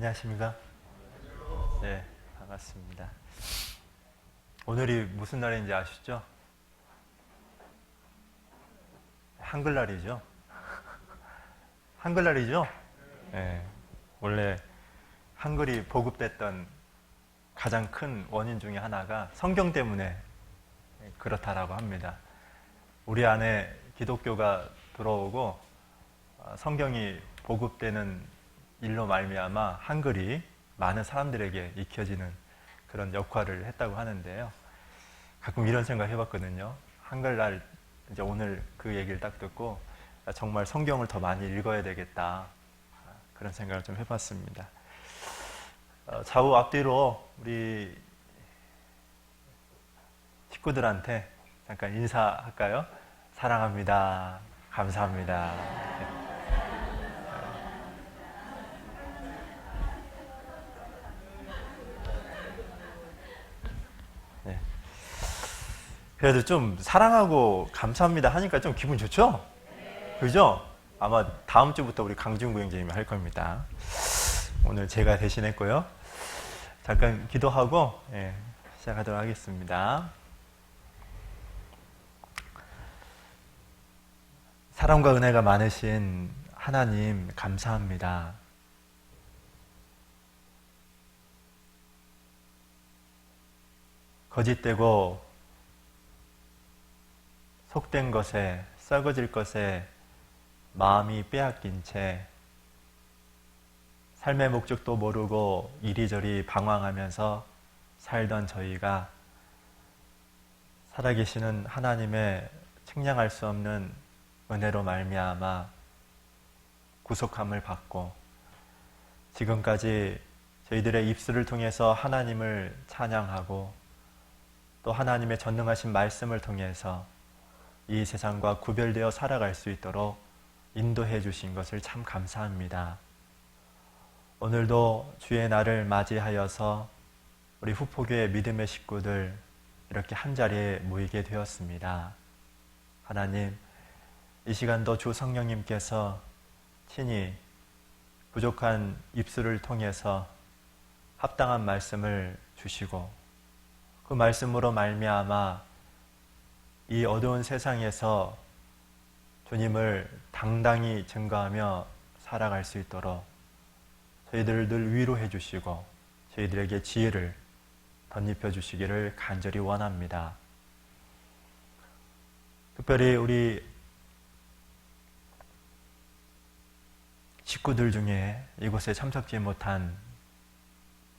안녕하십니까? 네, 반갑습니다. 오늘이 무슨 날인지 아시죠? 한글날이죠? 한글날이죠? 네, 원래 한글이 보급됐던 가장 큰 원인 중에 하나가 성경 때문에 그렇다라고 합니다. 우리 안에 기독교가 들어오고 성경이 보급되는 일로 말미암아 한글이 많은 사람들에게 익혀지는 그런 역할을 했다고 하는데요. 가끔 이런 생각 해봤거든요. 한글날 이제 오늘 그 얘기를 딱 듣고 정말 성경을 더 많이 읽어야 되겠다, 그런 생각을 좀 해봤습니다. 좌우 앞뒤로 우리 식구들한테 잠깐 인사할까요? 사랑합니다. 감사합니다. 네. 그래도 좀 사랑하고 감사합니다 하니까 좀 기분 좋죠? 그죠? 아마 다음 주부터 우리 강준구 형제님이 할 겁니다. 오늘 제가 대신했고요. 잠깐 기도하고 시작하도록 하겠습니다. 사랑과 은혜가 많으신 하나님 감사합니다. 거짓되고 속된 것에, 썩어질 것에 마음이 빼앗긴 채 삶의 목적도 모르고 이리저리 방황하면서 살던 저희가 살아계시는 하나님의 측량할 수 없는 은혜로 말미암아 구속함을 받고 지금까지 저희들의 입술을 통해서 하나님을 찬양하고 또 하나님의 전능하신 말씀을 통해서 이 세상과 구별되어 살아갈 수 있도록 인도해 주신 것을 참 감사합니다. 오늘도 주의 날을 맞이하여서 우리 후포교회 믿음의 식구들 이렇게 한자리에 모이게 되었습니다. 하나님, 이 시간도 주 성령님께서 친히 부족한 입술을 통해서 합당한 말씀을 주시고 그 말씀으로 말미암아 이 어두운 세상에서 주님을 당당히 증거하며 살아갈 수 있도록 저희들을 늘 위로해 주시고 저희들에게 지혜를 덧입혀 주시기를 간절히 원합니다. 특별히 우리 식구들 중에 이곳에 참석지 못한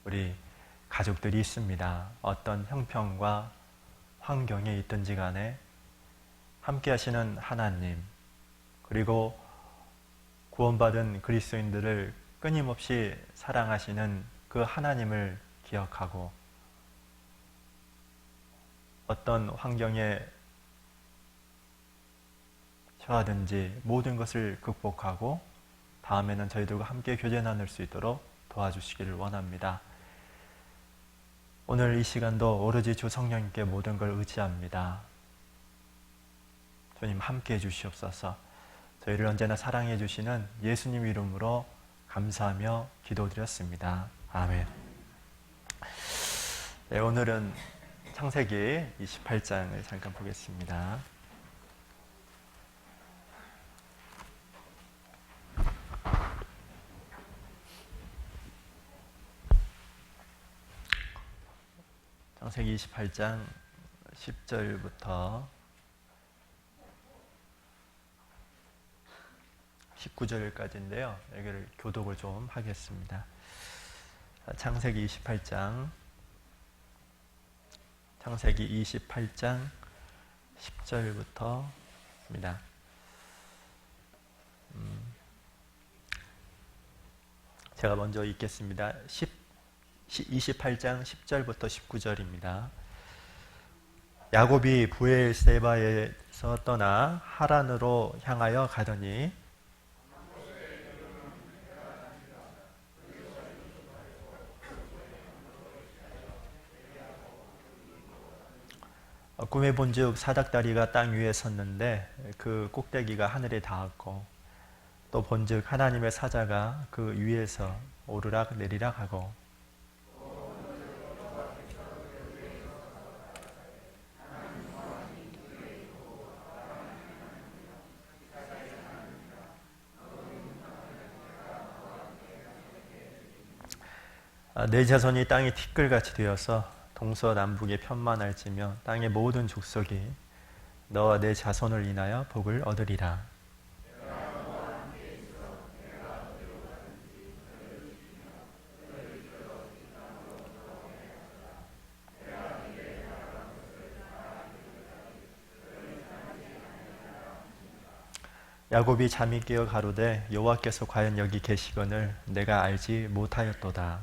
우리 가족들이 있습니다. 어떤 형편과 환경에 있든지 간에 함께 하시는 하나님, 그리고 구원받은 그리스도인들을 끊임없이 사랑하시는 그 하나님을 기억하고 어떤 환경에 처하든지 모든 것을 극복하고 다음에는 저희들과 함께 교제 나눌 수 있도록 도와주시기를 원합니다. 오늘 이 시간도 오로지 주 성령님께 모든 걸 의지합니다. 주님 함께 해주시옵소서. 저희를 언제나 사랑해 주시는 예수님 이름으로 감사하며 기도드렸습니다. 아멘. 네, 오늘은 창세기 28장을 잠깐 보겠습니다. 창세기 28장 10절부터 19절까지인데요. 여기를 교독을 좀 하겠습니다. 창세기 28장 10절부터입니다. 제가 먼저 읽겠습니다. 28장 10절부터 19절입니다. 야곱이 브엘세바에서 떠나 하란으로 향하여 가더니 꿈에 본즉 사닥다리가 땅 위에 섰는데 그 꼭대기가 하늘에 닿았고 또 본즉 하나님의 사자가 그 위에서 오르락 내리락 하고 내 자손이 땅이 티끌같이 되어서 동서남북에 편만할지며 땅의 모든 족속이 너와 내 자손을 인하여 복을 얻으리라. 야곱이 잠이 깨어 가로되 여호와께서 과연 여기 계시거늘 내가 알지 못하였도다.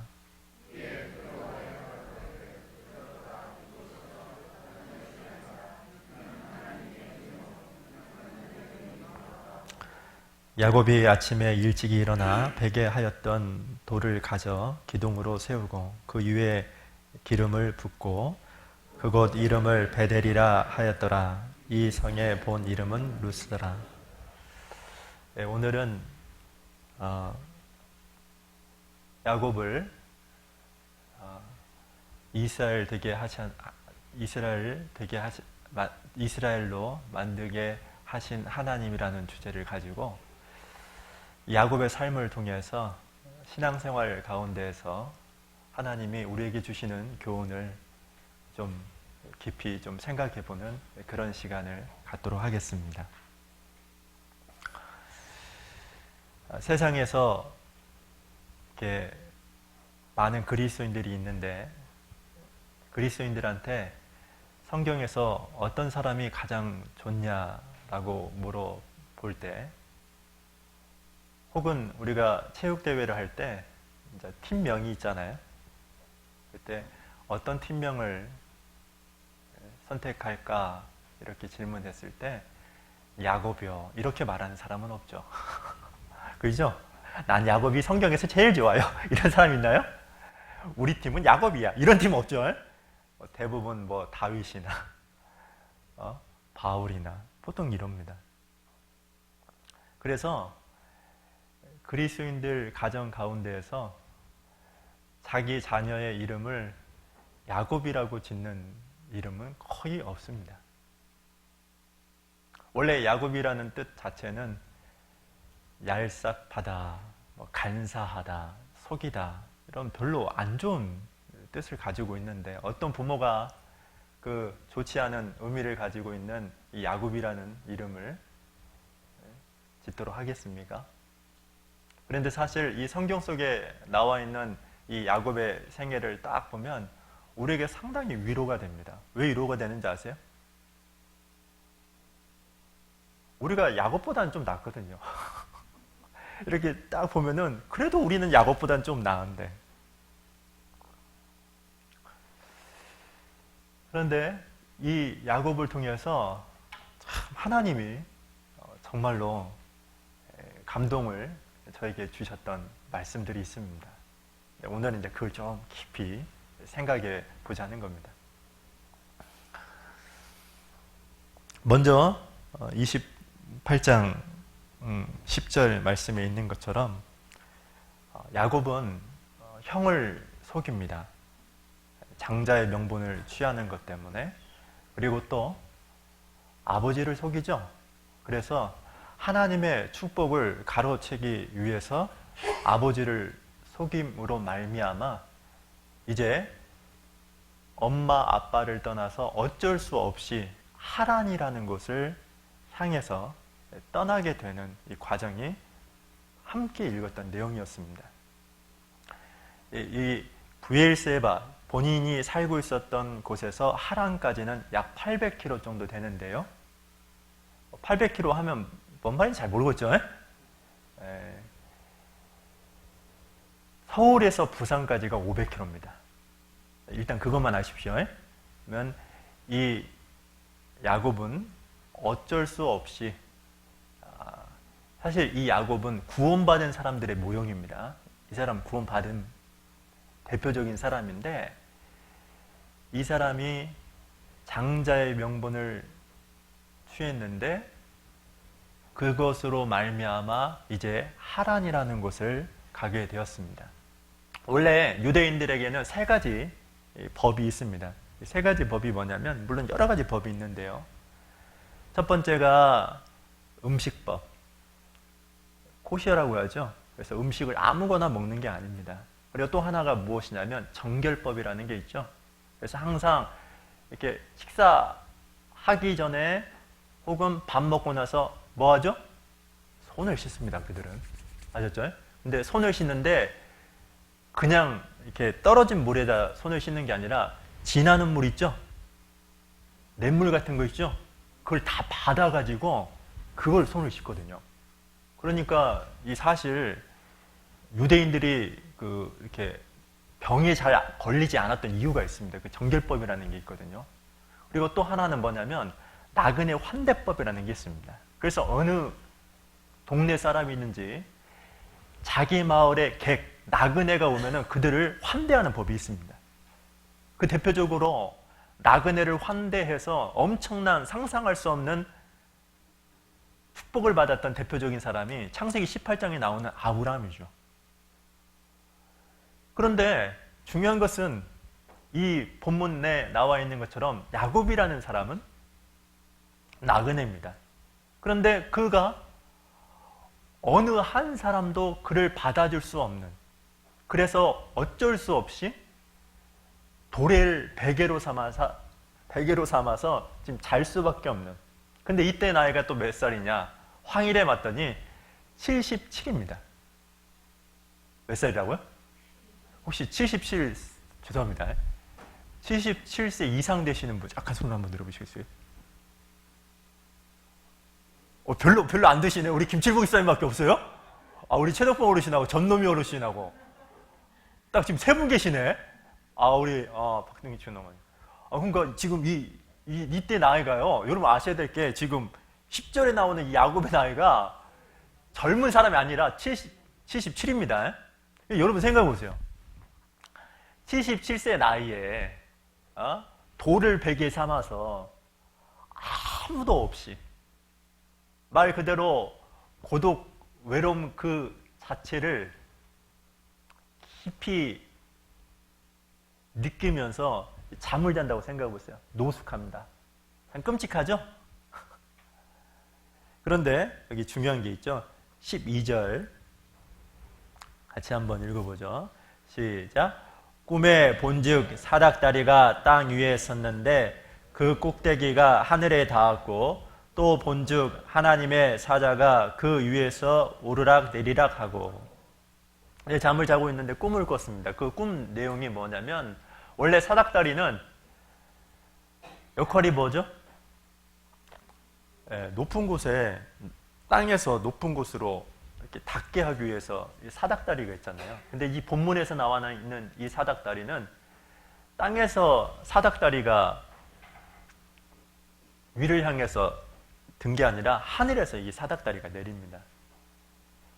야곱이 아침에 일찍이 일어나 베게 하였던 돌을 가져 기둥으로 세우고 그 위에 기름을 붓고 그곳 이름을 베델이라 하였더라. 이 성의 본 이름은 루스더라. 네, 오늘은 야곱을 이스라엘로 만들게 하신 하나님이라는 주제를 가지고 야곱의 삶을 통해서 신앙생활 가운데에서 하나님이 우리에게 주시는 교훈을 좀 깊이 좀 생각해보는 그런 시간을 갖도록 하겠습니다. 세상에서 이렇게 많은 그리스도인들이 있는데 그리스도인들한테 성경에서 어떤 사람이 가장 좋냐라고 물어볼 때 혹은 우리가 체육대회를 할 때 팀명이 있잖아요. 그때 어떤 팀명을 선택할까 이렇게 질문했을 때 야곱이요 이렇게 말하는 사람은 없죠. 그죠? 난 야곱이 성경에서 제일 좋아요. 이런 사람 있나요? 우리 팀은 야곱이야. 이런 팀 없죠? 대부분 다윗이나 바울이나 보통 이럽니다. 그래서 그리스도인들 가정 가운데에서 자기 자녀의 이름을 야곱이라고 짓는 이름은 거의 없습니다. 원래 야곱이라는 뜻 자체는 얄싹하다, 간사하다, 속이다 이런 별로 안 좋은 뜻을 가지고 있는데 어떤 부모가 그 좋지 않은 의미를 가지고 있는 이 야곱이라는 이름을 짓도록 하겠습니까? 그런데 사실 이 성경 속에 나와 있는 이 야곱의 생애를 딱 보면 우리에게 상당히 위로가 됩니다. 왜 위로가 되는지 아세요? 우리가 야곱보다는 좀 낫거든요. 이렇게 딱 보면은 그래도 우리는 야곱보다는 좀 나은데 그런데 이 야곱을 통해서 참 하나님이 정말로 감동을 저에게 주셨던 말씀들이 있습니다. 오늘은 이제 그걸 좀 깊이 생각해 보자는 겁니다. 먼저 28장 10절 말씀에 있는 것처럼 야곱은 형을 속입니다. 장자의 명분을 취하는 것 때문에. 그리고 또 아버지를 속이죠. 그래서 하나님의 축복을 가로채기 위해서 아버지를 속임으로 말미암아 이제 엄마 아빠를 떠나서 어쩔 수 없이 하란이라는 곳을 향해서 떠나게 되는 이 과정이 함께 읽었던 내용이었습니다. 이 브엘세바 본인이 살고 있었던 곳에서 하란까지는 약 800km 정도 되는데요. 800km 하면 뭔 말인지 잘 모르겠죠? 서울에서 부산까지가 500km입니다. 일단 그것만 아십시오. 그러면 이 야곱은 어쩔 수 없이 사실 이 야곱은 구원받은 사람들의 모형입니다. 이 사람 구원받은 대표적인 사람인데 이 사람이 장자의 명분을 취했는데 그것으로 말미암아 이제 하란이라는 곳을 가게 되었습니다. 원래 유대인들에게는 세 가지 법이 있습니다. 세 가지 법이 뭐냐면, 물론 여러 가지 법이 있는데요. 첫 번째가 음식법, 코시어라고 하죠. 그래서 음식을 아무거나 먹는 게 아닙니다. 그리고 또 하나가 무엇이냐면 정결법이라는 게 있죠. 그래서 항상 이렇게 식사하기 전에 혹은 밥 먹고 나서 뭐 하죠? 손을 씻습니다, 그들은. 아셨죠? 근데 손을 씻는데 그냥 이렇게 떨어진 물에다 손을 씻는 게 아니라 지나는 물 있죠? 냇물 같은 거 있죠? 그걸 다 받아가지고 그걸 손을 씻거든요. 그러니까 이 사실 유대인들이 이렇게 병에 잘 걸리지 않았던 이유가 있습니다. 그 정결법이라는 게 있거든요. 그리고 또 하나는 뭐냐면 나그네 환대법이라는 게 있습니다. 그래서 어느 동네 사람이 있는지 자기 마을에 나그네가 오면은 그들을 환대하는 법이 있습니다. 그 대표적으로 나그네를 환대해서 엄청난 상상할 수 없는 축복을 받았던 대표적인 사람이 창세기 18장에 나오는 아브라함이죠. 그런데 중요한 것은 이 본문에 나와 있는 것처럼 야곱이라는 사람은 나그네입니다. 그런데 그가 어느 한 사람도 그를 받아줄 수 없는, 그래서 어쩔 수 없이 돌을 베개로 삼아서 지금 잘 수밖에 없는. 근데 이때 나이가 또 몇 살이냐? 황일에 맞더니 77입니다. 몇 살이라고요? 혹시 77, 죄송합니다. 77세 이상 되시는 분, 약간 손 한번 들어보시겠어요? 별로 안 드시네. 우리 김칠복 기사님밖에 없어요? 우리 최덕봉 어르신하고 전노미 어르신하고 딱 지금 세 분 계시네. 우리 박등희 최노머니. 그러니까 지금 이때 나이가요. 여러분 아셔야 될 게, 지금 10절에 나오는 이 야곱의 나이가 젊은 사람이 아니라 77입니다. 여러분 생각해 보세요. 77세 나이에 돌을 베개 삼아서 아무도 없이, 말 그대로 고독, 외로움 그 자체를 깊이 느끼면서 잠을 잔다고 생각해 보세요. 노숙합니다. 참 끔찍하죠? 그런데 여기 중요한 게 있죠. 12절 같이 한번 읽어보죠. 시작. 꿈에 본즉 사닥다리가 땅 위에 섰는데 그 꼭대기가 하늘에 닿았고, 또 본즉 하나님의 사자가 그 위에서 오르락 내리락 하고. 잠을 자고 있는데 꿈을 꿨습니다. 그 꿈 내용이 뭐냐면, 원래 사닥다리는 역할이 뭐죠? 높은 곳에, 땅에서 높은 곳으로 이렇게 닿게 하기 위해서 사닥다리가 있잖아요. 근데 이 본문에서 나와 있는 이 사닥다리는 땅에서 사닥다리가 위를 향해서 든 게 아니라 하늘에서 이 사닥다리가 내립니다.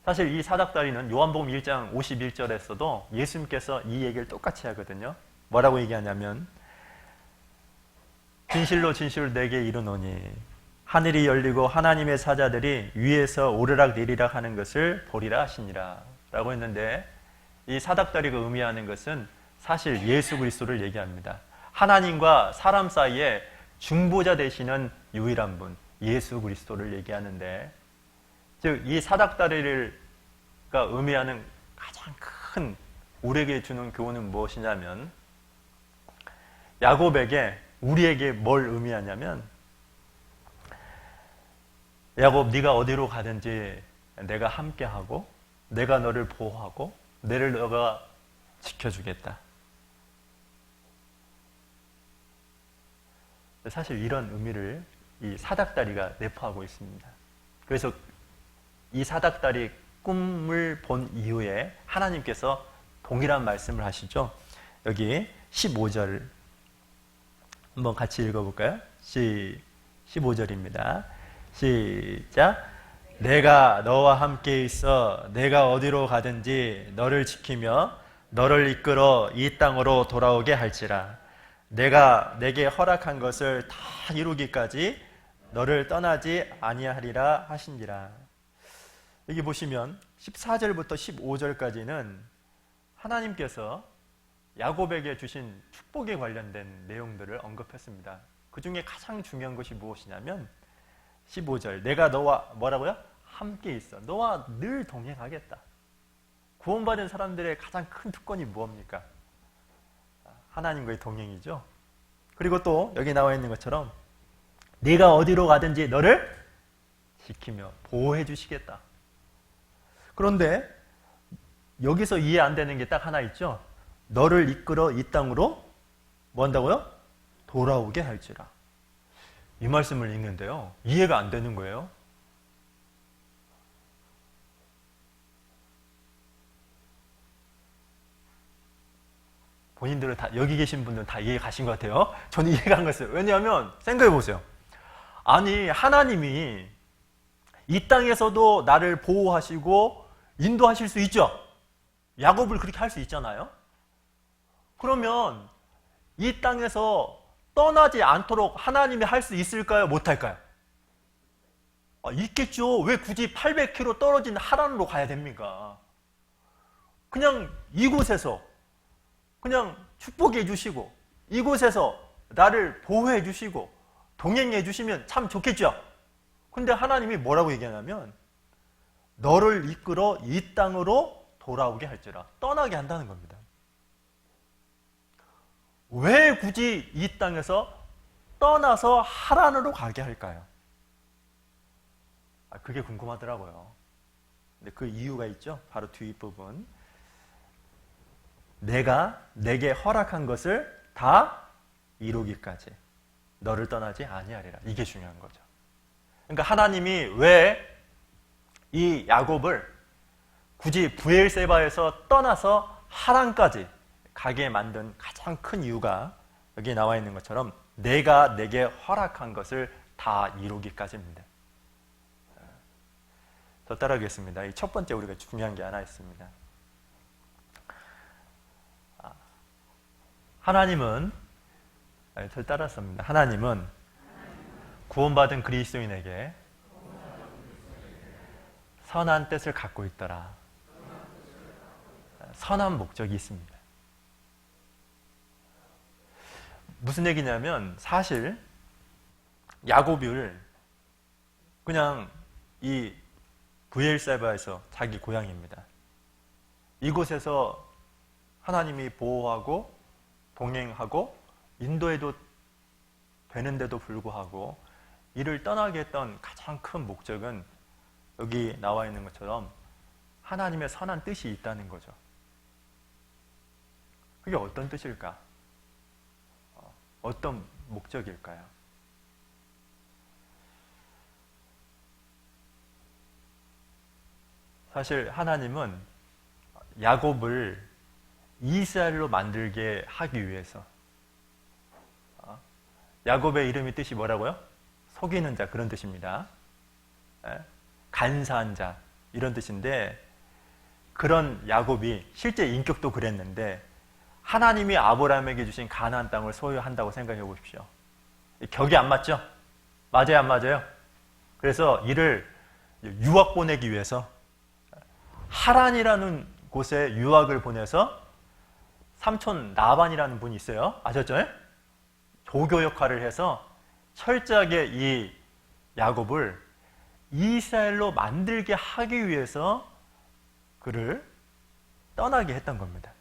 사실 이 사닥다리는 요한복음 1장 51절에서도 예수님께서 이 얘기를 똑같이 하거든요. 뭐라고 얘기하냐면, 진실로 진실로 내게 이르노니 하늘이 열리고 하나님의 사자들이 위에서 오르락 내리락 하는 것을 보리라 하시니라 라고 했는데, 이 사닥다리가 의미하는 것은 사실 예수 그리스도를 얘기합니다. 하나님과 사람 사이에 중보자 되시는 유일한 분, 예수 그리스도를 얘기하는데, 즉 이 사닥다리가 의미하는 가장 큰 우리에게 주는 교훈은 무엇이냐면, 야곱에게, 우리에게 뭘 의미하냐면, 야곱, 네가 어디로 가든지 내가 함께하고 내가 너를 보호하고 너를 너가 지켜주겠다. 사실 이런 의미를 이 사닥다리가 내포하고 있습니다. 그래서 이 사닥다리 꿈을 본 이후에 하나님께서 동일한 말씀을 하시죠. 여기 15절 한번 같이 읽어볼까요? 15절입니다. 시작. 내가 너와 함께 있어 내가 어디로 가든지 너를 지키며 너를 이끌어 이 땅으로 돌아오게 할지라. 내가 내게 허락한 것을 다 이루기까지 너를 떠나지 아니하리라 하신지라. 여기 보시면 14절부터 15절까지는 하나님께서 야곱에게 주신 축복에 관련된 내용들을 언급했습니다. 그 중에 가장 중요한 것이 무엇이냐면 15절, 내가 너와 뭐라고요? 함께 있어. 너와 늘 동행하겠다. 구원받은 사람들의 가장 큰 특권이 무엇입니까? 하나님과의 동행이죠. 그리고 또 여기 나와 있는 것처럼 네가 어디로 가든지 너를 지키며 보호해 주시겠다. 그런데 여기서 이해 안 되는 게 딱 하나 있죠. 너를 이끌어 이 땅으로 뭐 한다고요? 돌아오게 할지라. 이 말씀을 읽는데요, 이해가 안 되는 거예요. 본인들은 다, 여기 계신 분들은 다 이해 가신 것 같아요. 저는 이해가 안 갔어요. 왜냐하면 생각해 보세요. 아니, 하나님이 이 땅에서도 나를 보호하시고 인도하실 수 있죠. 야곱을 그렇게 할 수 있잖아요. 그러면 이 땅에서 떠나지 않도록 하나님이 할 수 있을까요? 못할까요? 있겠죠. 왜 굳이 800km 떨어진 하란으로 가야 됩니까? 그냥 이곳에서 그냥 축복해 주시고 이곳에서 나를 보호해 주시고 동행해 주시면 참 좋겠죠. 근데 하나님이 뭐라고 얘기하냐면 너를 이끌어 이 땅으로 돌아오게 할지라. 떠나게 한다는 겁니다. 왜 굳이 이 땅에서 떠나서 하란으로 가게 할까요? 그게 궁금하더라고요. 근데 그 이유가 있죠. 바로 뒷부분. 내가 내게 허락한 것을 다 이루기까지 너를 떠나지 아니하리라. 이게 중요한 거죠. 그러니까 하나님이 왜 이 야곱을 굳이 브엘세바에서 떠나서 하란까지 가게 만든 가장 큰 이유가 여기 나와 있는 것처럼 내가 내게 허락한 것을 다 이루기까지입니다. 더 따라하겠습니다. 이 첫 번째 우리가 중요한 게 하나 있습니다. 하나님은 절 따랐습니다. 하나님은 구원받은 그리스도인에게 선한 뜻을 갖고 있더라. 선한 목적이 있습니다. 무슨 얘기냐면 사실 야곱을 그냥 이 브엘세바에서 자기 고향입니다. 이곳에서 하나님이 보호하고 동행하고 인도해도 되는데도 불구하고 이를 떠나게 했던 가장 큰 목적은 여기 나와 있는 것처럼 하나님의 선한 뜻이 있다는 거죠. 그게 어떤 뜻일까? 어떤 목적일까요? 사실 하나님은 야곱을 이스라엘로 만들게 하기 위해서, 야곱의 이름이 뜻이 뭐라고요? 속이는 자, 그런 뜻입니다. 간사한 자, 이런 뜻인데, 그런 야곱이 실제 인격도 그랬는데 하나님이 아브라함에게 주신 가나안 땅을 소유한다고 생각해 보십시오. 격이 안 맞죠? 맞아요, 안 맞아요? 그래서 이를 유학 보내기 위해서 하란이라는 곳에 유학을 보내서 삼촌 나반이라는 분이 있어요. 아셨죠? 조교 역할을 해서 철저하게 이 야곱을 이스라엘로 만들게 하기 위해서 그를 떠나게 했던 겁니다.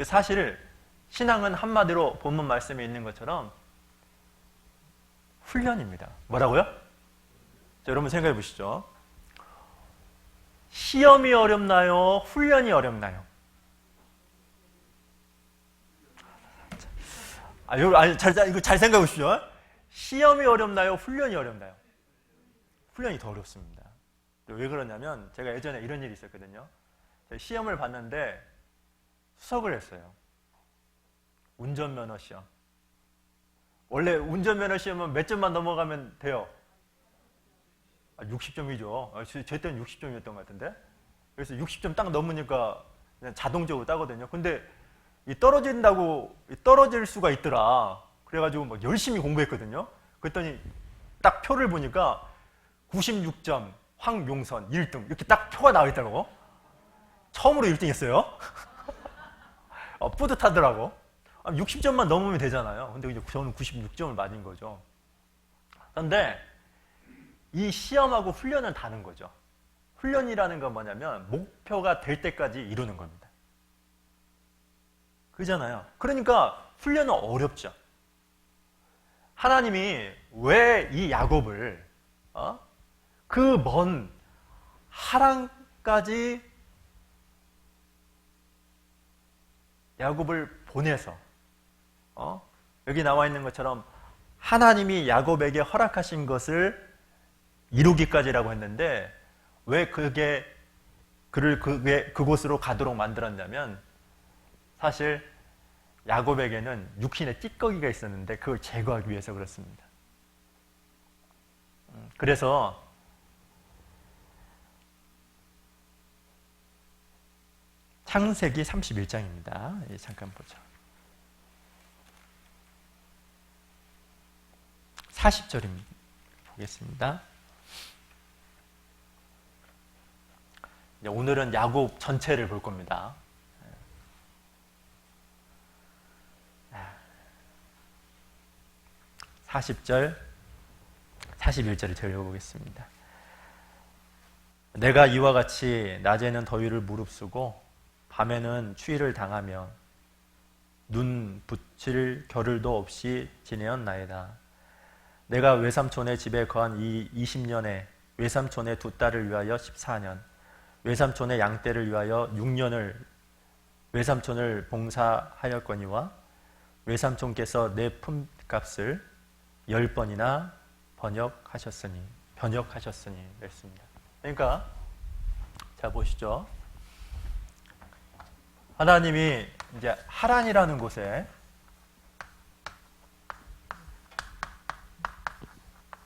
사실 신앙은 한마디로 본문 말씀에 있는 것처럼 훈련입니다. 뭐라고요? 자, 여러분 생각해 보시죠. 시험이 어렵나요? 훈련이 어렵나요? 이거 잘 생각해 보시죠. 시험이 어렵나요? 훈련이 어렵나요? 훈련이 더 어렵습니다. 왜 그러냐면 제가 예전에 이런 일이 있었거든요. 제가 시험을 봤는데 수석을 했어요. 운전면허 시험. 원래 운전면허 시험은 몇 점만 넘어가면 돼요? 60점이죠. 제 때는 60점이었던 것 같은데. 그래서 60점 딱 넘으니까 그냥 자동적으로 따거든요. 근데 떨어질 수가 있더라. 그래가지고 막 열심히 공부했거든요. 그랬더니 딱 표를 보니까 96점, 황용선 1등 이렇게 딱 표가 나와 있더라고. 처음으로 1등 했어요. 뿌듯하더라고. 60점만 넘으면 되잖아요. 근데 이제 저는 96점을 맞은 거죠. 그런데 이 시험하고 훈련은 다른 거죠. 훈련이라는 건 뭐냐면 목표가 될 때까지 이루는 겁니다. 그잖아요. 그러니까 훈련은 어렵죠. 하나님이 왜 이 야곱을 그 먼 하란까지 야곱을 보내서 여기 나와 있는 것처럼 하나님이 야곱에게 허락하신 것을 이루기까지라고 했는데 왜 그를 그곳으로 가도록 만들었냐면 사실 야곱에게는 육신의 찌꺼기가 있었는데 그걸 제거하기 위해서 그렇습니다. 그래서 창세기 31장입니다. 잠깐 보죠. 40절입니다. 보겠습니다. 오늘은 야곱 전체를 볼 겁니다. 40절, 41절을 제가 읽어보겠습니다. 내가 이와 같이 낮에는 더위를 무릅쓰고 밤에는 추위를 당하며 눈 붙일 겨를도 없이 지내었나이다. 내가 외삼촌의 집에 거한 이 20년에 외삼촌의 두 딸을 위하여 14년, 외삼촌의 양떼를 위하여 6년을 외삼촌을 봉사하였거니와 외삼촌께서 내 품값을 10번이나 번역하셨으니 그랬습니다. 그러니까 자 보시죠. 하나님이 이제 하란이라는 곳에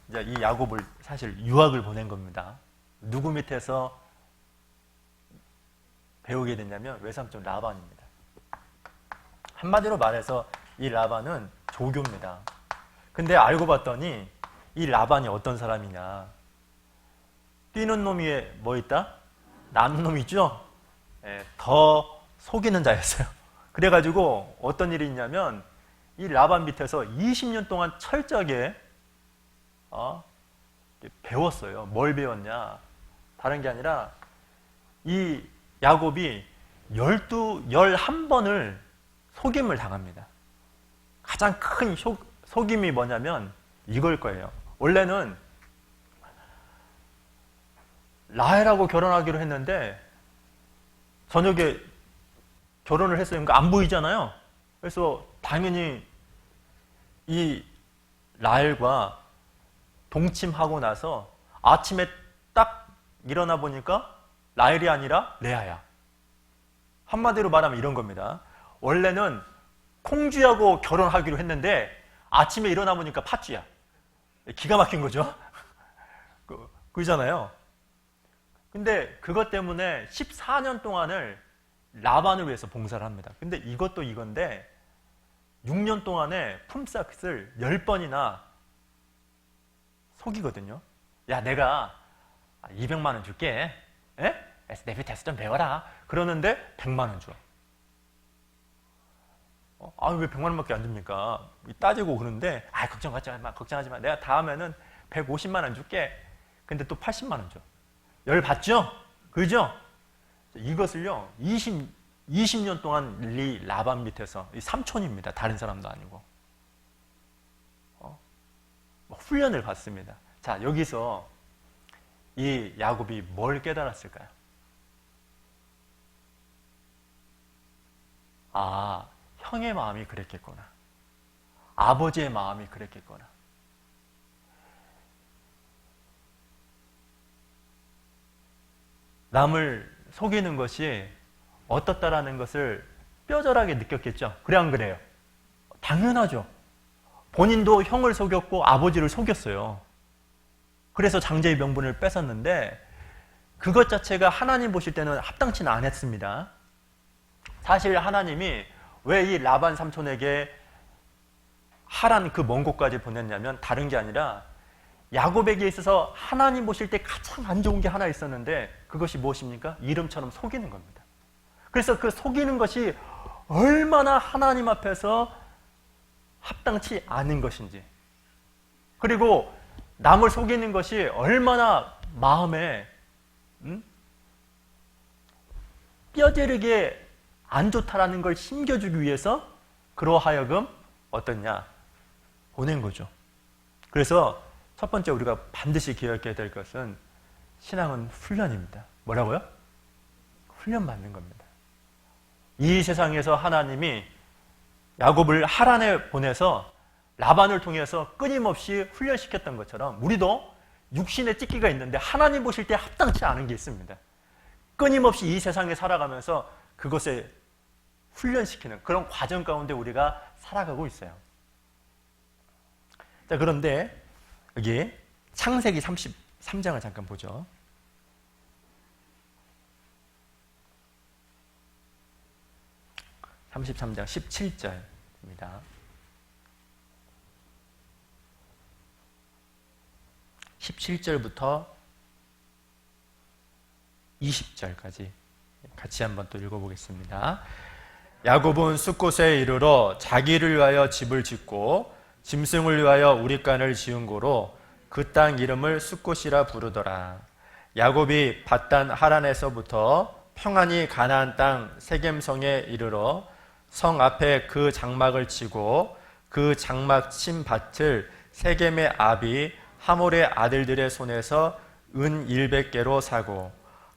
이제 이 야곱을 사실 유학을 보낸 겁니다. 누구 밑에서 배우게 됐냐면 외삼촌 라반입니다. 한마디로 말해서 이 라반은 조교입니다. 근데 알고 봤더니 이 라반이 어떤 사람이냐. 뛰는 놈이 뭐 있다? 나는 놈이 있죠? 더 속이는 자였어요. 그래가지고 어떤 일이 있냐면 이 라반 밑에서 20년 동안 철저하게 배웠어요. 뭘 배웠냐? 다른 게 아니라 이 야곱이 11번을 속임을 당합니다. 가장 큰 속임이 뭐냐면 이걸 거예요. 원래는 라헬하고 결혼하기로 했는데 저녁에 결혼을 했어요. 그러니까 안 보이잖아요. 그래서 당연히 이 라헬과 동침하고 나서 아침에 딱 일어나 보니까 라헬이 아니라 레아야. 한마디로 말하면 이런 겁니다. 원래는 콩쥐하고 결혼하기로 했는데 아침에 일어나 보니까 팥쥐야. 기가 막힌 거죠. 그잖아요. 근데 그것 때문에 14년 동안을 라반을 위해서 봉사를 합니다. 근데 이것도 이건데 6년 동안에 품삯을 10번이나 속이거든요. 야, 내가 200만 원 줄게. 내 밑에서 좀 배워라. 그러는데 100만 원 줘. 왜 100만 원밖에 안 줍니까? 따지고 그러는데 걱정하지 마. 내가 다음에는 150만 원 줄게. 근데 또 80만 원 줘. 열 받죠? 그죠? 이것을요 20년 동안 이 라반 밑에서 이 삼촌입니다. 다른 사람도 아니고 훈련을 받습니다. 자, 여기서 이 야곱이 뭘 깨달았을까요? 형의 마음이 그랬겠구나. 아버지의 마음이 그랬겠구나. 남을 속이는 것이 어떻다라는 것을 뼈저하게 느꼈겠죠. 그래 안 그래요? 당연하죠. 본인도 형을 속였고 아버지를 속였어요. 그래서 장제의 명분을 뺏었는데 그것 자체가 하나님 보실 때는 합당치는 않았습니다. 사실 하나님이 왜 이 라반 삼촌에게 하란 그 먼 곳까지 보냈냐면 다른 게 아니라 야곱에게 있어서 하나님 보실 때 가장 안 좋은 게 하나 있었는데 그것이 무엇입니까? 이름처럼 속이는 겁니다. 그래서 그 속이는 것이 얼마나 하나님 앞에서 합당치 않은 것인지, 그리고 남을 속이는 것이 얼마나 마음에 뼈저리게 안 좋다라는 걸 심겨주기 위해서 그러하여금 어떻냐? 보낸 거죠. 그래서 첫 번째 우리가 반드시 기억해야 될 것은 신앙은 훈련입니다. 뭐라고요? 훈련 받는 겁니다. 이 세상에서 하나님이 야곱을 하란에 보내서 라반을 통해서 끊임없이 훈련시켰던 것처럼 우리도 육신의 찢기가 있는데 하나님 보실 때 합당치 않은 게 있습니다. 끊임없이 이 세상에 살아가면서 그것에 훈련시키는 그런 과정 가운데 우리가 살아가고 있어요. 자, 그런데 여기 창세기 33장을 잠깐 보죠. (33장) 17절입니다. 17절부터 20절까지 같이 한번 또 읽어보겠습니다. 야곱은 숫곳에 이르러 자기를 위하여 집을 짓고 짐승을 위하여 우릿간을 지은 고로 그 땅 이름을 숫곳이라 부르더라. 야곱이 밧단 하란에서부터 평안히 가나안 땅 세겜성에 이르러 성 앞에 그 장막을 치고 그 장막 친 밭을 세겜의 아비 하몰의 아들들의 손에서 은 100개로 사고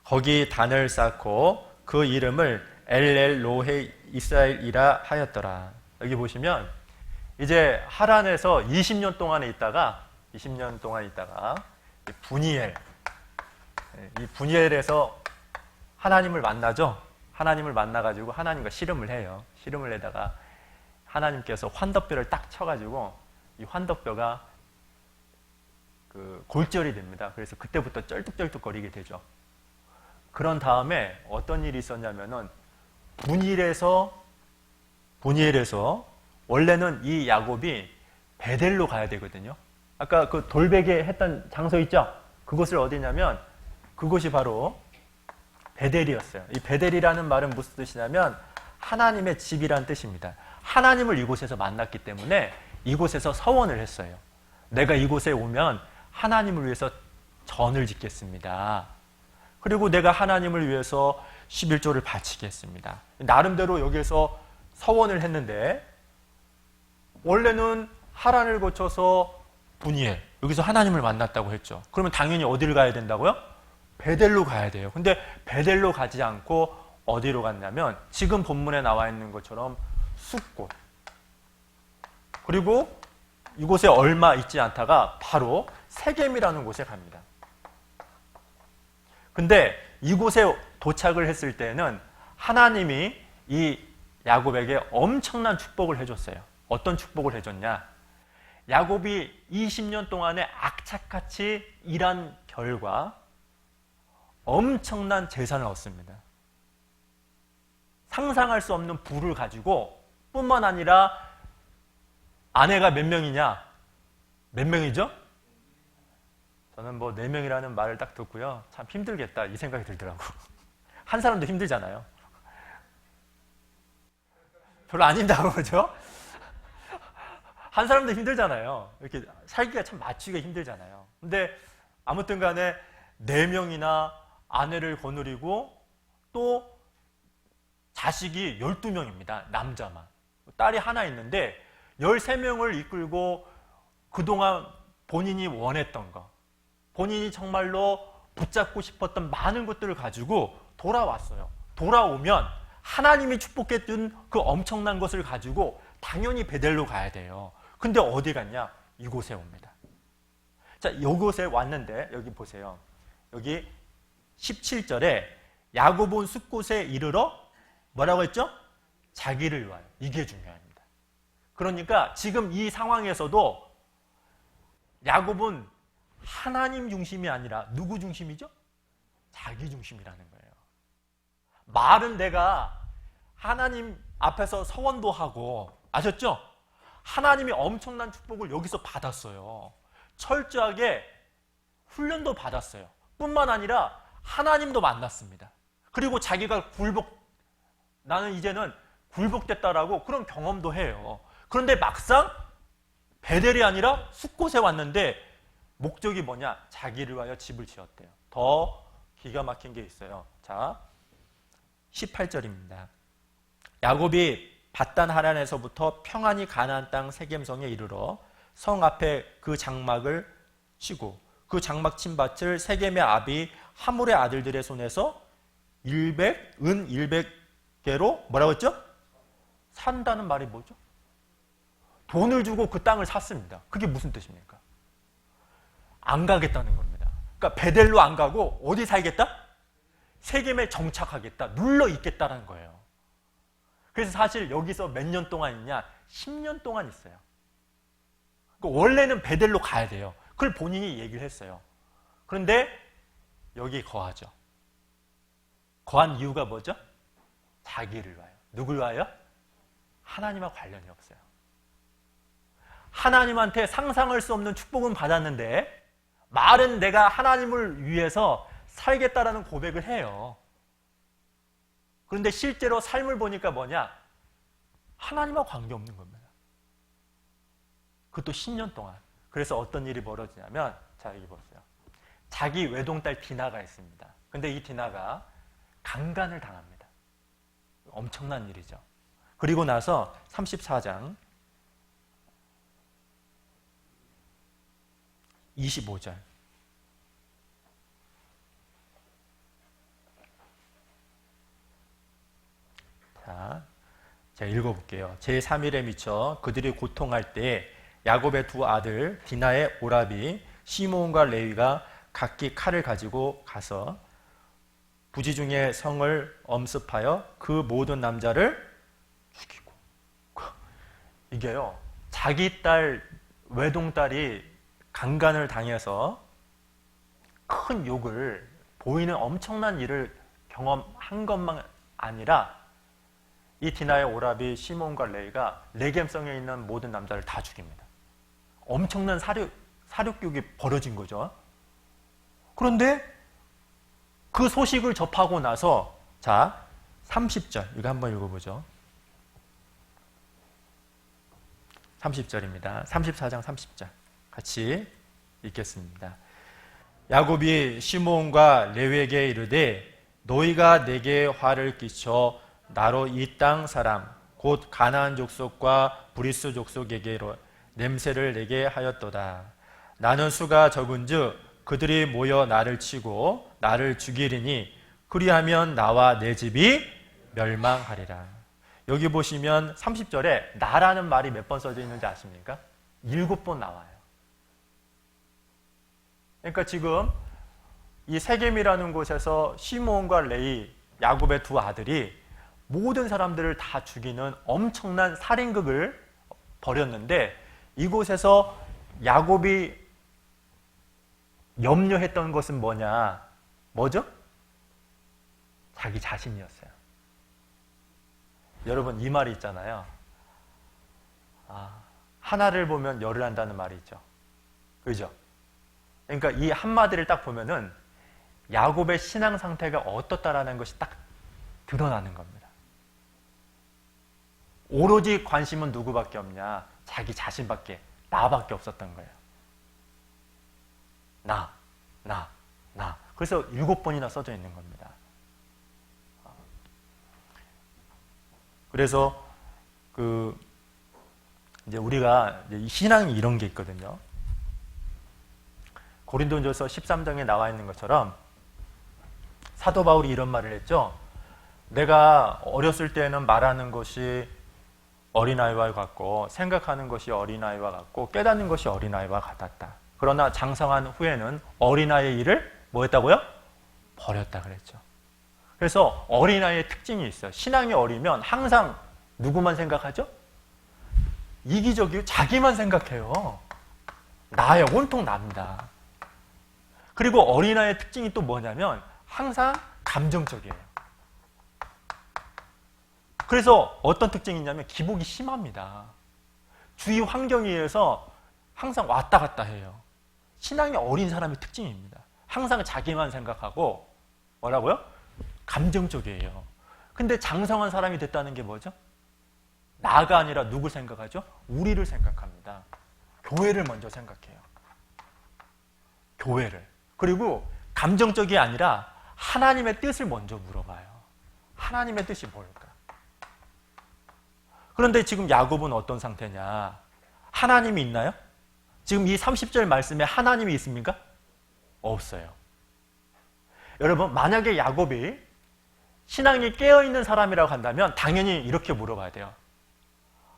거기 단을 쌓고 그 이름을 엘렐로헤 이스라엘이라 하였더라. 여기 보시면 이제 하란에서 20년 동안 있다가 분이엘, 이 분이엘에서 하나님을 만나죠. 하나님을 만나가지고 하나님과 씨름을 해요. 씨름을 해다가 하나님께서 환덕뼈를 딱 쳐가지고 이 환덕뼈가 그 골절이 됩니다. 그래서 그때부터 쩔뚝쩔뚝거리게 되죠. 그런 다음에 어떤 일이 있었냐면은 분이엘에서 원래는 이 야곱이 베델로 가야 되거든요. 아까 그 돌베개 했던 장소 있죠? 그곳을 어디냐면 그곳이 바로 베델이었어요. 이 베델이라는 말은 무슨 뜻이냐면 하나님의 집이란 뜻입니다. 하나님을 이곳에서 만났기 때문에 이곳에서 서원을 했어요. 내가 이곳에 오면 하나님을 위해서 전을 짓겠습니다. 그리고 내가 하나님을 위해서 11조를 바치겠습니다. 나름대로 여기에서 서원을 했는데 원래는 하란을 거쳐서 분이엘, 여기서 하나님을 만났다고 했죠. 그러면 당연히 어디를 가야 된다고요? 베델로 가야 돼요. 근데 베델로 가지 않고 어디로 갔냐면 지금 본문에 나와 있는 것처럼 숫곳, 그리고 이곳에 얼마 있지 않다가 바로 세겜이라는 곳에 갑니다. 근데 이곳에 도착을 했을 때는 하나님이 이 야곱에게 엄청난 축복을 해줬어요. 어떤 축복을 해줬냐? 야곱이 20년 동안에 악착같이 일한 결과 엄청난 재산을 얻습니다. 상상할 수 없는 부를 가지고 뿐만 아니라 아내가 몇 명이냐? 몇 명이죠? 저는 뭐 4명이라는 말을 딱 듣고요. 참 힘들겠다 이 생각이 들더라고. 한 사람도 힘들잖아요. 별로 안 힘들다고 그러죠? 한 사람도 힘들잖아요. 이렇게 살기가 참 맞추기가 힘들잖아요. 근데 아무튼 간에 4명이나 아내를 거느리고 또 자식이 12명입니다. 남자만. 딸이 하나 있는데 13명을 이끌고 그동안 본인이 원했던 거, 본인이 정말로 붙잡고 싶었던 많은 것들을 가지고 돌아왔어요. 돌아오면 하나님이 축복해 준 그 엄청난 것을 가지고 당연히 베델로 가야 돼요. 근데 어디 갔냐? 이곳에 옵니다. 자, 이곳에 왔는데 여기 보세요. 여기 17절에 야곱은 숫곳에 이르러 뭐라고 했죠? 자기를 위하여. 이게 중요합니다. 그러니까 지금 이 상황에서도 야곱은 하나님 중심이 아니라 누구 중심이죠? 자기 중심이라는 거예요. 말은 내가 하나님 앞에서 서원도 하고, 아셨죠? 하나님이 엄청난 축복을 여기서 받았어요. 철저하게 훈련도 받았어요. 뿐만 아니라 하나님도 만났습니다. 그리고 자기가 나는 이제는 굴복됐다라고 그런 경험도 해요. 그런데 막상 베델이 아니라 숫곳에 왔는데 목적이 뭐냐? 자기를 위하여 집을 지었대요. 더 기가 막힌 게 있어요. 자, 18절입니다. 야곱이 밧단 하란에서부터 평안히 가나안 땅 세겜성에 이르러 성 앞에 그 장막을 치고 그 장막 친 밭을 세겜의 아비 하물의 아들들의 손에서 은 100개로 뭐라고 했죠? 산다는 말이 뭐죠? 돈을 주고 그 땅을 샀습니다. 그게 무슨 뜻입니까? 안 가겠다는 겁니다. 그러니까 베델로 안 가고 어디 살겠다? 세겜에 정착하겠다. 눌러 있겠다는 거예요. 그래서 사실 여기서 몇 년 동안 있냐? 10년 동안 있어요. 그러니까 원래는 베델로 가야 돼요. 그걸 본인이 얘기를 했어요. 그런데 여기 거하죠. 거한 이유가 뭐죠? 자기를 위하여. 누굴 위하여? 하나님과 관련이 없어요. 하나님한테 상상할 수 없는 축복은 받았는데 말은 내가 하나님을 위해서 살겠다라는 고백을 해요. 그런데 실제로 삶을 보니까 뭐냐? 하나님과 관계없는 겁니다. 그것도 10년 동안. 그래서 어떤 일이 벌어지냐면, 자, 여기 보세요. 자기 외동딸 디나가 있습니다. 근데 이 디나가 강간을 당합니다. 엄청난 일이죠. 그리고 나서 34장 25절. 자, 제가 읽어볼게요. 제3일에 미쳐 그들이 고통할 때 야곱의 두 아들 디나의 오라비 시므온과 레위가 각기 칼을 가지고 가서 부지 중에 성을 엄습하여 그 모든 남자를 죽이고. 이게요, 자기 딸 외동딸이 강간을 당해서 큰 욕을 보이는 엄청난 일을 경험한 것만 아니라 이 디나의 오라비 시몬과 레이가 레겜성에 있는 모든 남자를 다 죽입니다. 엄청난 사륙욕이 벌어진 거죠. 그런데 그 소식을 접하고 나서, 자, 30절 이거 한번 읽어보죠. 30절입니다. 34장 30절 같이 읽겠습니다. 야곱이 시므온과 레위에게 이르되 너희가 내게 화를 끼쳐 나로 이 땅 사람 곧 가나안 족속과 브리스 족속에게로 냄새를 내게 하였도다. 나는 수가 적은즉 그들이 모여 나를 치고 나를 죽이리니 그리하면 나와 내 집이 멸망하리라. 여기 보시면 30절에 나라는 말이 몇 번 써져 있는지 아십니까? 7번 나와요. 그러니까 지금 이 세겜이라는 곳에서 시므온과 레위, 야곱의 두 아들이 모든 사람들을 다 죽이는 엄청난 살인극을 벌였는데, 이곳에서 야곱이 염려했던 것은 뭐냐? 뭐죠? 자기 자신이었어요. 여러분, 이 말이 있잖아요. 하나를 보면 열을 한다는 말이 있죠. 그죠? 그러니까 이 한마디를 딱 보면은 야곱의 신앙 상태가 어떻다라는 것이 딱 드러나는 겁니다. 오로지 관심은 누구밖에 없냐? 자기 자신밖에, 나밖에 없었던 거예요. 나. 그래서 7번이나 써져 있는 겁니다. 그래서 이제 우리가 이제 신앙이 이런 게 있거든요. 고린도전서 13장에 나와 있는 것처럼 사도 바울이 이런 말을 했죠. 내가 어렸을 때는 말하는 것이 어린아이와 같고 생각하는 것이 어린아이와 같고 깨닫는 것이 어린아이와 같았다. 그러나 장성한 후에는 어린아이의 일을 뭐 했다고요? 버렸다 그랬죠. 그래서 어린아이의 특징이 있어요. 신앙이 어리면 항상 누구만 생각하죠? 이기적이요. 자기만 생각해요. 나예요. 온통 납니다. 그리고 어린아이의 특징이 또 뭐냐면 항상 감정적이에요. 그래서 어떤 특징이 있냐면 기복이 심합니다. 주위 환경에 의해서 항상 왔다 갔다 해요. 신앙이 어린 사람의 특징입니다. 항상 자기만 생각하고 뭐라고요? 감정적이에요. 근데 장성한 사람이 됐다는 게 뭐죠? 나가 아니라 누굴 생각하죠? 우리를 생각합니다. 교회를 먼저 생각해요. 교회를. 그리고 감정적이 아니라 하나님의 뜻을 먼저 물어봐요. 하나님의 뜻이 뭘까? 그런데 지금 야곱은 어떤 상태냐? 하나님이 있나요? 지금 이 30절 말씀에 하나님이 있습니까? 없어요. 여러분, 만약에 야곱이 신앙이 깨어있는 사람이라고 한다면 당연히 이렇게 물어봐야 돼요.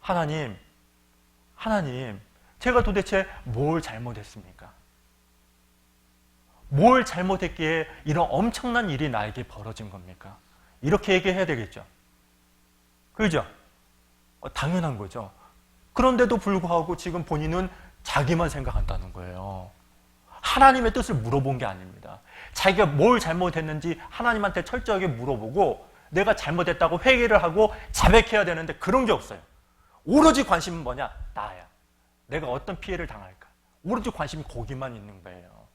하나님, 제가 도대체 뭘 잘못했습니까? 뭘 잘못했기에 이런 엄청난 일이 나에게 벌어진 겁니까? 이렇게 얘기해야 되겠죠. 그죠? 당연한 거죠. 그런데도 불구하고 지금 본인은 자기만 생각한다는 거예요. 하나님의 뜻을 물어본 게 아닙니다. 자기가 뭘 잘못했는지 하나님한테 철저하게 물어보고 내가 잘못했다고 회개를 하고 자백해야 되는데 그런 게 없어요. 오로지 관심은 뭐냐? 나야. 내가 어떤 피해를 당할까? 오로지 관심이 거기만 있는 거예요.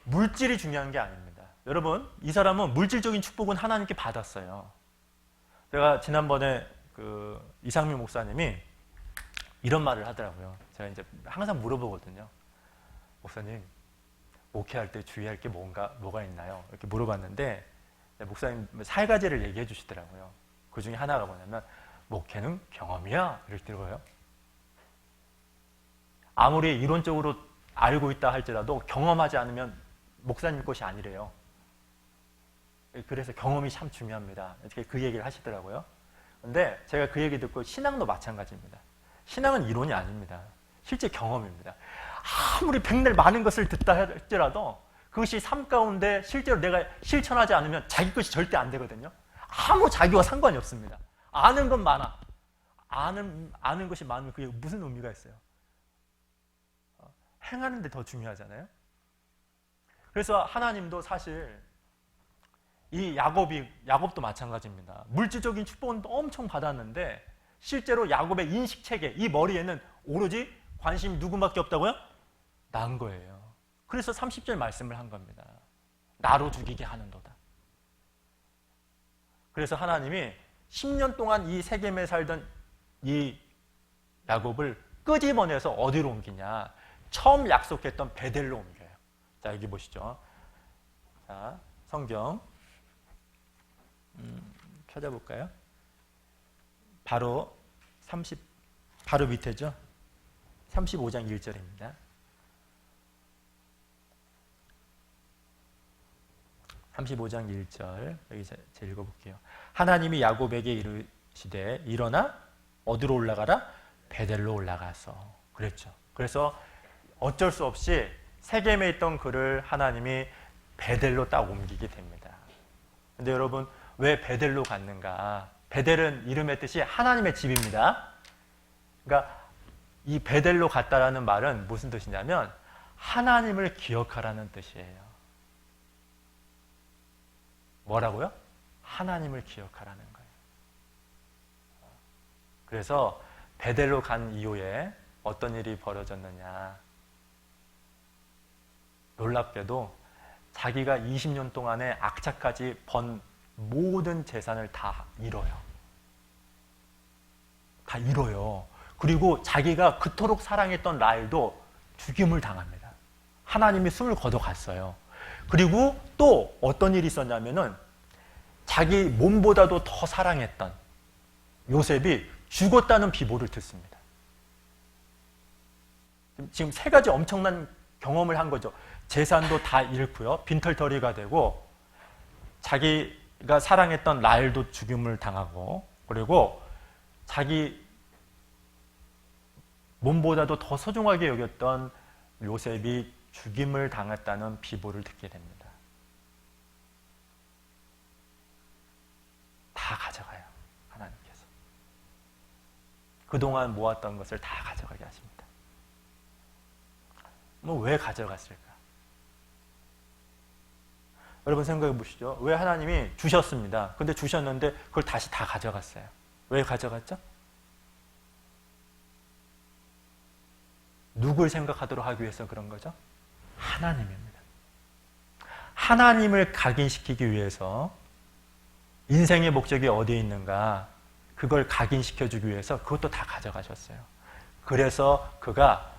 물질이 중요한 게 아닙니다. 여러분, 이 사람은 물질적인 축복은 하나님께 받았어요. 제가 지난번에 이상민 목사님이 이런 말을 하더라고요. 제가 이제 항상 물어보거든요. 목사님, 목회할 때 주의할 게 뭐가 있나요? 이렇게 물어봤는데 목사님 4가지를 얘기해 주시더라고요. 그 중에 하나가 뭐냐면 목회는 경험이야. 이렇게 들어요. 아무리 이론적으로 알고 있다 할지라도 경험하지 않으면 목사님 것이 아니래요. 그래서 경험이 참 중요합니다. 이렇게 그 얘기를 하시더라고요. 근데 제가 그 얘기 듣고 신앙도 마찬가지입니다. 신앙은 이론이 아닙니다. 실제 경험입니다. 아무리 백날 많은 것을 듣다 할지라도 그것이 삶 가운데 실제로 내가 실천하지 않으면 자기 것이 절대 안 되거든요. 아무 자기와 상관이 없습니다. 아는 건 많아. 아는 것이 많으면 그게 무슨 의미가 있어요? 행하는 데 더 중요하잖아요. 그래서 하나님도 사실 이 야곱도 마찬가지입니다. 물질적인 축복은 엄청 받았는데 실제로 야곱의 인식체계, 이 머리에는 오로지 관심이 누구밖에 없다고요? 난 거예요. 그래서 30절 말씀을 한 겁니다. 나로 죽이게 하는도다. 그래서 하나님이 10년 동안 이 세겜에 살던 이 야곱을 끄집어내서 어디로 옮기냐? 처음 약속했던 베델로 옮겨요. 자, 여기 보시죠. 자, 성경 찾아볼까요? 바로 밑에죠. 35장 1절입니다. 35장 1절 여기 제가 읽어볼게요. 하나님이 야곱에게 이르시되 일어나 어디로 올라가라? 베델로 올라가서 그랬죠. 그래서 어쩔 수 없이 세겜에 있던 그를 하나님이 베델로 딱 옮기게 됩니다. 근데 여러분 왜 베델로 갔는가? 베델은 이름의 뜻이 하나님의 집입니다. 그러니까 이 베델로 갔다라는 말은 무슨 뜻이냐면 하나님을 기억하라는 뜻이에요. 뭐라고요? 하나님을 기억하라는 거예요. 그래서 베델로 간 이후에 어떤 일이 벌어졌느냐? 놀랍게도 자기가 20년 동안에 악착까지 번 모든 재산을 다 잃어요. 다 잃어요. 그리고 자기가 그토록 사랑했던 라헬도 죽임을 당합니다. 하나님이 숨을 거둬갔어요. 그리고 또 어떤 일이 있었냐면은 자기 몸보다도 더 사랑했던 요셉이 죽었다는 비보를 듣습니다. 지금 3가지 엄청난 경험을 한 거죠. 재산도 다 잃고요. 빈털터리가 되고 자기가 사랑했던 라헬도 죽임을 당하고 그리고 자기 몸보다도 더 소중하게 여겼던 요셉이 죽임을 당했다는 비보를 듣게 됩니다. 다 가져가요. 하나님께서. 그동안 모았던 것을 다 가져가게 하십니다. 왜 가져갔을까? 여러분 생각해 보시죠. 왜 하나님이 주셨습니다. 근데 주셨는데 그걸 다시 다 가져갔어요. 왜 가져갔죠? 누굴 생각하도록 하기 위해서 그런 거죠? 하나님입니다. 하나님을 각인시키기 위해서 인생의 목적이 어디에 있는가 그걸 각인시켜주기 위해서 그것도 다 가져가셨어요. 그래서 그가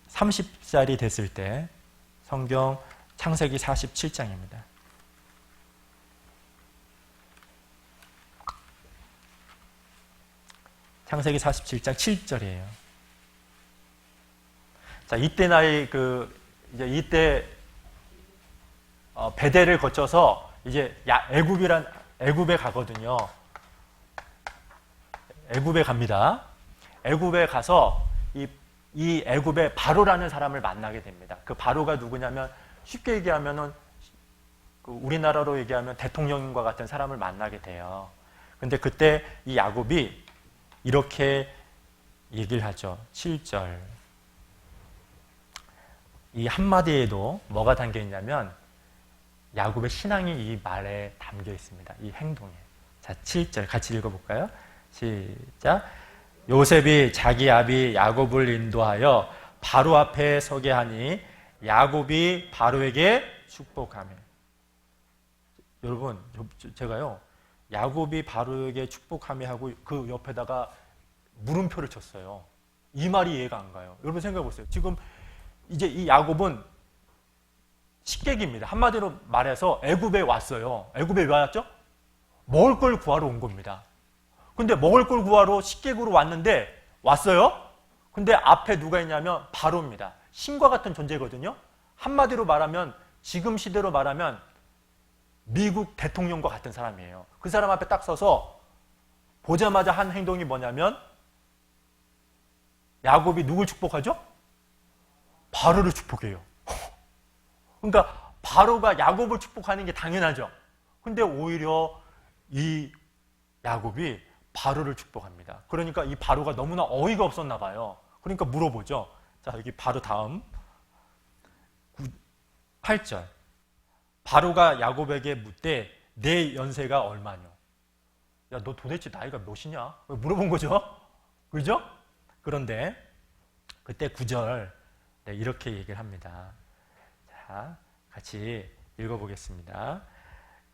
130살이 됐을 때 성경 창세기 47장입니다. 창세기 47장 7절이에요. 자, 이때 나이 이제 이때 베델을 거쳐서 이제 애굽에 가거든요. 애굽에 갑니다. 애굽에 가서 이 애굽에 바로라는 사람을 만나게 됩니다. 그 바로가 누구냐면 쉽게 얘기하면은 우리나라로 얘기하면 대통령과 같은 사람을 만나게 돼요. 근데 그때 이 야곱이 이렇게 얘기를 하죠. 7절. 이 한마디에도 뭐가 담겨 있냐면 야곱의 신앙이 이 말에 담겨 있습니다. 이 행동에. 자, 7절 같이 읽어볼까요? 시작. 요셉이 자기 아비 야곱을 인도하여 바로 앞에 서게 하니 야곱이 바로에게 축복하며. 여러분, 제가요 야곱이 바로에게 축복하며 하고 그 옆에다가 물음표를 쳤어요. 이 말이 이해가 안 가요. 여러분 생각해 보세요. 지금 이제 이 야곱은 식객입니다. 한마디로 말해서 애굽에 왔어요. 애굽에 왜 왔죠? 먹을 걸 구하러 온 겁니다. 근데 먹을 걸 구하러 식객으로 왔어요. 근데 앞에 누가 있냐면 바로입니다. 신과 같은 존재거든요. 한마디로 말하면 지금 시대로 말하면 미국 대통령과 같은 사람이에요. 그 사람 앞에 딱 서서 보자마자 한 행동이 뭐냐면 야곱이 누굴 축복하죠? 바로를 축복해요. 그러니까 바로가 야곱을 축복하는 게 당연하죠. 근데 오히려 이 야곱이 바로를 축복합니다. 그러니까 이 바로가 너무나 어이가 없었나 봐요. 그러니까 물어보죠. 자, 여기 바로 다음 8절. 바로가 야곱에게 묻되 내 연세가 얼마냐? 야, 너 도대체 나이가 몇이냐? 물어본 거죠. 그죠? 그런데 그때 9절 이렇게 얘기를 합니다. 자, 같이 읽어보겠습니다.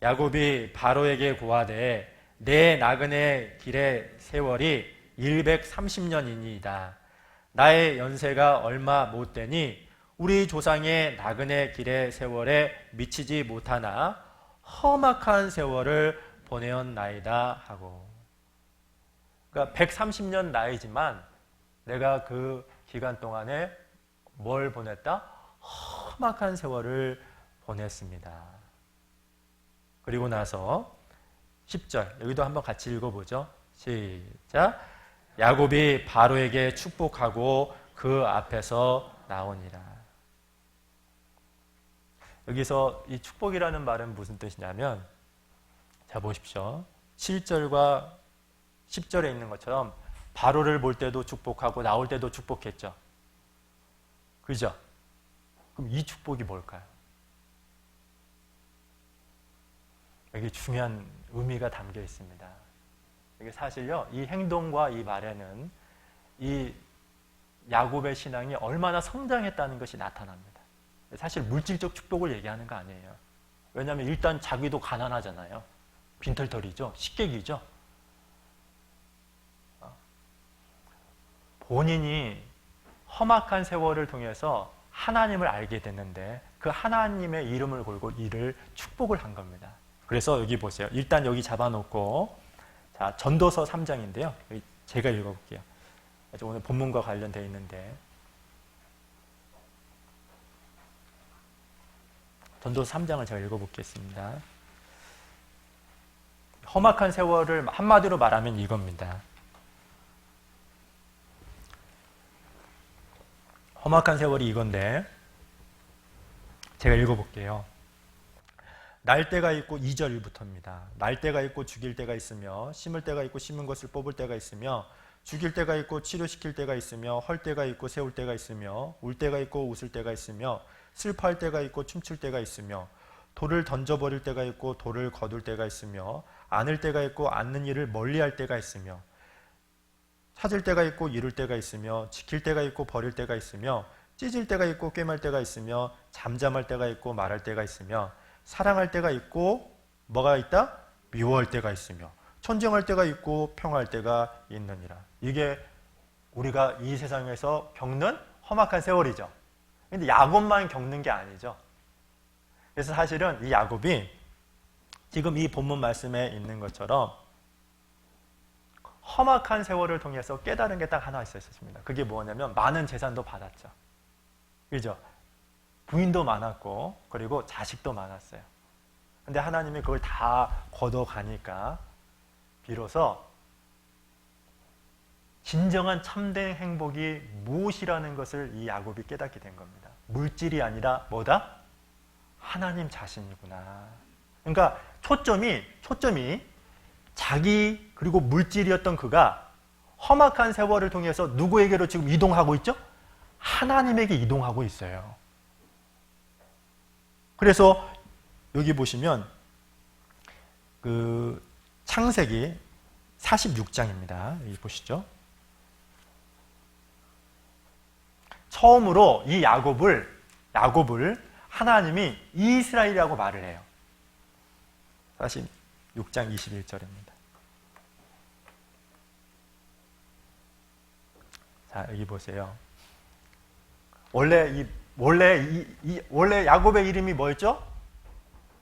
야곱이 바로에게 고하되 내 나그네 길의 세월이 130년이니이다. 나의 연세가 얼마 못 되니 우리 조상의 나그네 길의 세월에 미치지 못하나 험악한 세월을 보내었나이다 하고. 그러니까 130년 나이지만 내가 그 기간 동안에 뭘 보냈다? 험악한 세월을 보냈습니다. 그리고 나서 10절 여기도 한번 같이 읽어보죠. 시작. 야곱이 바로에게 축복하고 그 앞에서 나오니라. 여기서 이 축복이라는 말은 무슨 뜻이냐면, 자 보십시오. 7절과 10절에 있는 것처럼 바로를 볼 때도 축복하고 나올 때도 축복했죠. 그죠? 그럼 이 축복이 뭘까요? 여기 중요한 의미가 담겨 있습니다. 이게 사실요, 이 행동과 이 말에는 이 야곱의 신앙이 얼마나 성장했다는 것이 나타납니다. 사실 물질적 축복을 얘기하는 거 아니에요. 왜냐하면 일단 자기도 가난하잖아요. 빈털터리죠. 식객이죠. 본인이 험악한 세월을 통해서 하나님을 알게 됐는데 그 하나님의 이름을 걸고 이를 축복을 한 겁니다. 그래서 여기 보세요. 일단 여기 잡아놓고, 자, 전도서 3장인데요. 제가 읽어볼게요. 오늘 본문과 관련되어 있는데, 전도서 3장을 제가 읽어보겠습니다. 험악한 세월을 한마디로 말하면 이겁니다. 험악한 세월이 이건데 제가 읽어볼게요. 날 때가 있고 2절부터입니다. 날 때가 있고 죽일 때가 있으며 심을 때가 있고 심은 것을 뽑을 때가 있으며 죽일 때가 있고 치료시킬 때가 있으며 헐 때가 있고 세울 때가 있으며 울 때가 있고 웃을 때가 있으며 슬퍼할 때가 있고 춤출 때가 있으며 돌을 던져버릴 때가 있고 돌을 거둘 때가 있으며 않을 때가 있고 않는 일을 멀리할 때가 있으며 찾을 때가 있고 이룰 때가 있으며 지킬 때가 있고 버릴 때가 있으며 찢을 때가 있고 꿰맬 때가 있으며 잠잠할 때가 있고 말할 때가 있으며 사랑할 때가 있고 뭐가 있다? 미워할 때가 있으며 천정할 때가 있고 평화할 때가 있느니라. 이게 우리가 이 세상에서 겪는 험악한 세월이죠. 근데 야곱만 겪는 게 아니죠. 그래서 사실은 이 야곱이 지금 이 본문 말씀에 있는 것처럼 험악한 세월을 통해서 깨달은 게 딱 하나 있었습니다. 그게 뭐냐면 많은 재산도 받았죠. 그죠? 부인도 많았고 그리고 자식도 많았어요. 근데 하나님이 그걸 다 걷어가니까 비로소 진정한 참된 행복이 무엇이라는 것을 이 야곱이 깨닫게 된 겁니다. 물질이 아니라 뭐다? 하나님 자신이구나. 그러니까 초점이 자기 그리고 물질이었던 그가 험악한 세월을 통해서 누구에게로 지금 이동하고 있죠? 하나님에게 이동하고 있어요. 그래서 여기 보시면 그 창세기 46장입니다. 여기 보시죠. 처음으로 이 야곱을 하나님이 이스라엘이라고 말을 해요. 46장 21절입니다. 자, 여기 보세요. 원래 야곱의 이름이 뭐였죠?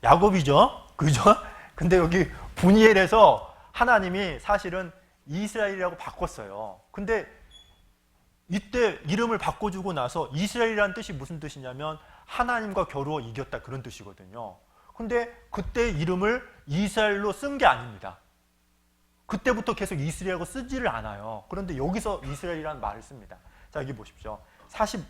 야곱이죠? 그죠? 근데 여기 분이엘에서 하나님이 사실은 이스라엘이라고 바꿨어요. 근데 이때 이름을 바꿔주고 나서 이스라엘이라는 뜻이 무슨 뜻이냐면 하나님과 겨루어 이겼다 그런 뜻이거든요. 근데 그때 이름을 이스라엘로 쓴 게 아닙니다. 그때부터 계속 이스라엘이라고 쓰지를 않아요. 그런데 여기서 이스라엘이라는 말을 씁니다. 자, 여기 보십시오. 45장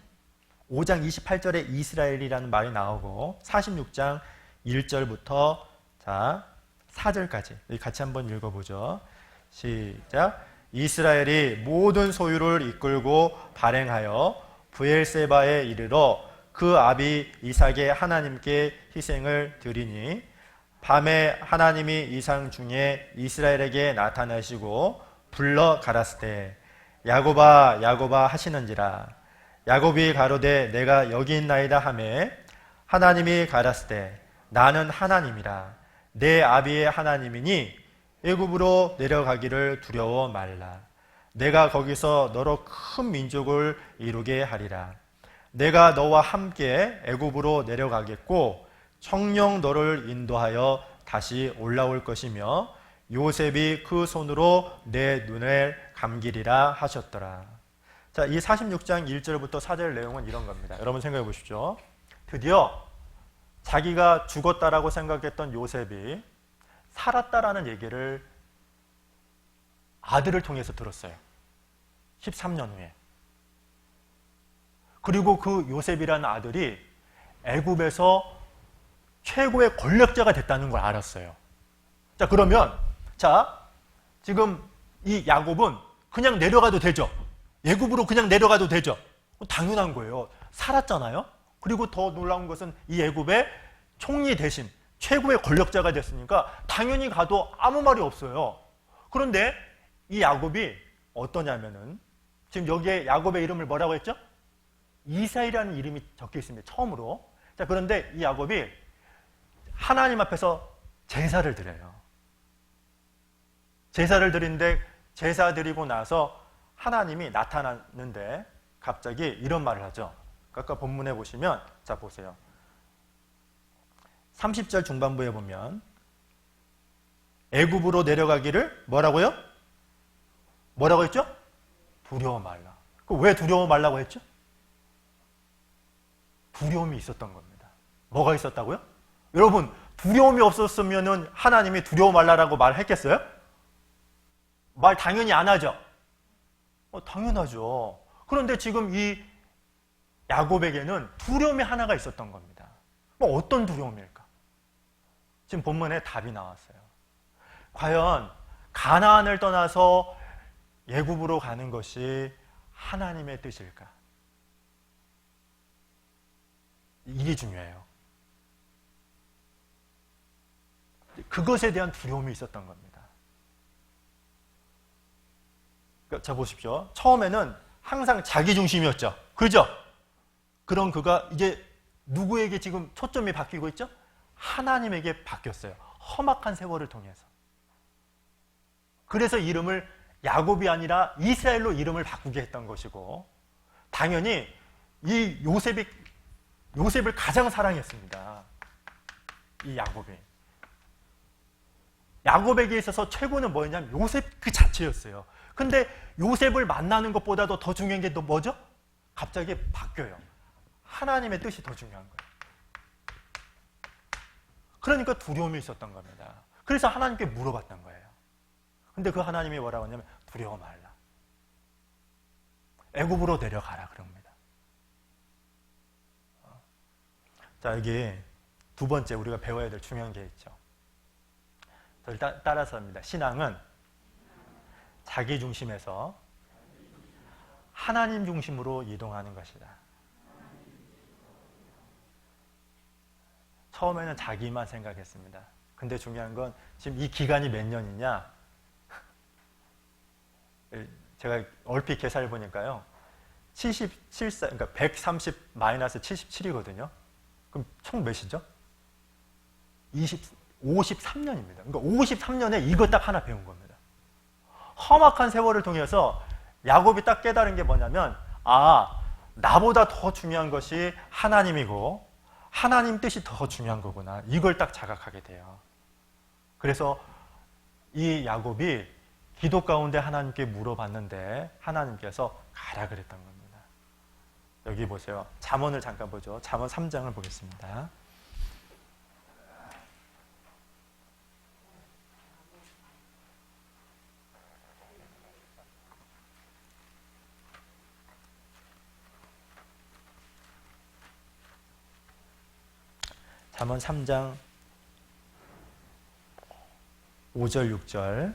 28절에 이스라엘이라는 말이 나오고 46장 1절부터 자 4절까지 여기 같이 한번 읽어보죠. 시작. 이스라엘이 모든 소유를 이끌고 발행하여 브엘세바에 이르러 그 아비 이삭의 하나님께 희생을 드리니 밤에 하나님이 이상 중에 이스라엘에게 나타나시고 불러 가라스되 야곱아 야곱아 하시는지라. 야곱이 가로되 내가 여기 있나이다 하매 하나님이 가라스되 나는 하나님이라. 내 아비의 하나님이니 애굽으로 내려가기를 두려워 말라. 내가 거기서 너로 큰 민족을 이루게 하리라. 내가 너와 함께 애굽으로 내려가겠고 청령 너를 인도하여 다시 올라올 것이며 요셉이 그 손으로 내 눈을 감기리라 하셨더라. 자, 이 46장 1절부터 4절 내용은 이런 겁니다. 여러분 생각해 보십시오. 드디어 자기가 죽었다라고 생각했던 요셉이 살았다라는 얘기를 아들을 통해서 들었어요. 13년 후에. 그리고 그 요셉이라는 아들이 애굽에서 최고의 권력자가 됐다는 걸 알았어요. 자, 그러면 지금 이 야곱은 그냥 내려가도 되죠. 애굽으로 그냥 내려가도 되죠. 당연한 거예요. 살았잖아요. 그리고 더 놀라운 것은 이 애굽의 총리 대신 최고의 권력자가 됐으니까 당연히 가도 아무 말이 없어요. 그런데 이 야곱이 어떠냐면은 지금 여기에 야곱의 이름을 뭐라고 했죠? 이스라엘이라는 이름이 적혀 있습니다. 처음으로. 자, 그런데 이 야곱이 하나님 앞에서 제사를 드려요. 제사를 드리는데 제사 드리고 나서 하나님이 나타났는데 갑자기 이런 말을 하죠. 아까 본문에 보시면 자 보세요. 30절 중반부에 보면 애굽으로 내려가기를 뭐라고요? 뭐라고 했죠? 두려워 말라. 왜 두려워 말라고 했죠? 두려움이 있었던 겁니다. 뭐가 있었다고요? 여러분, 두려움이 없었으면 하나님이 두려워 말라라고 말했겠어요? 말 당연히 안 하죠. 당연하죠. 그런데 지금 이 야곱에게는 두려움이 하나가 있었던 겁니다. 어떤 두려움일까? 지금 본문에 답이 나왔어요. 과연 가나안을 떠나서 애굽으로 가는 것이 하나님의 뜻일까? 이게 중요해요. 그것에 대한 두려움이 있었던 겁니다. 그러니까 자 보십시오. 처음에는 항상 자기 중심이었죠. 그죠? 그런 그가 이제 누구에게 지금 초점이 바뀌고 있죠? 하나님에게 바뀌었어요. 험악한 세월을 통해서. 그래서 이름을 야곱이 아니라 이스라엘로 이름을 바꾸게 했던 것이고, 당연히 이 요셉을 가장 사랑했습니다. 이 야곱이. 야곱에게 있어서 최고는 뭐였냐면 요셉 그 자체였어요. 근데 요셉을 만나는 것보다도 더 중요한 게 또 뭐죠? 갑자기 바뀌어요. 하나님의 뜻이 더 중요한 거예요. 그러니까 두려움이 있었던 겁니다. 그래서 하나님께 물어봤던 거예요. 근데 그 하나님이 뭐라고 하냐면 두려워 말라. 애굽으로 내려가라 그럽니다. 자, 여기 두 번째 우리가 배워야 될 중요한 게 있죠. 저를 따라서 합니다. 신앙은 자기 중심에서 하나님 중심으로 이동하는 것이다. 처음에는 자기만 생각했습니다. 근데 중요한 건 지금 이 기간이 몇 년이냐? 제가 얼핏 계산해 보니까요. 77살, 그러니까 130 마이너스 77이거든요. 그럼 총 몇이죠? 53년입니다. 그러니까 53년에 이거 딱 하나 배운 겁니다. 험악한 세월을 통해서 야곱이 딱 깨달은 게 뭐냐면, 아, 나보다 더 중요한 것이 하나님이고 하나님 뜻이 더 중요한 거구나. 이걸 딱 자각하게 돼요. 그래서 이 야곱이 기도 가운데 하나님께 물어봤는데 하나님께서 가라 그랬던 겁니다. 여기 보세요. 잠언을 잠깐 보죠. 잠언 3장을 보겠습니다. 잠언 3장 5절 6절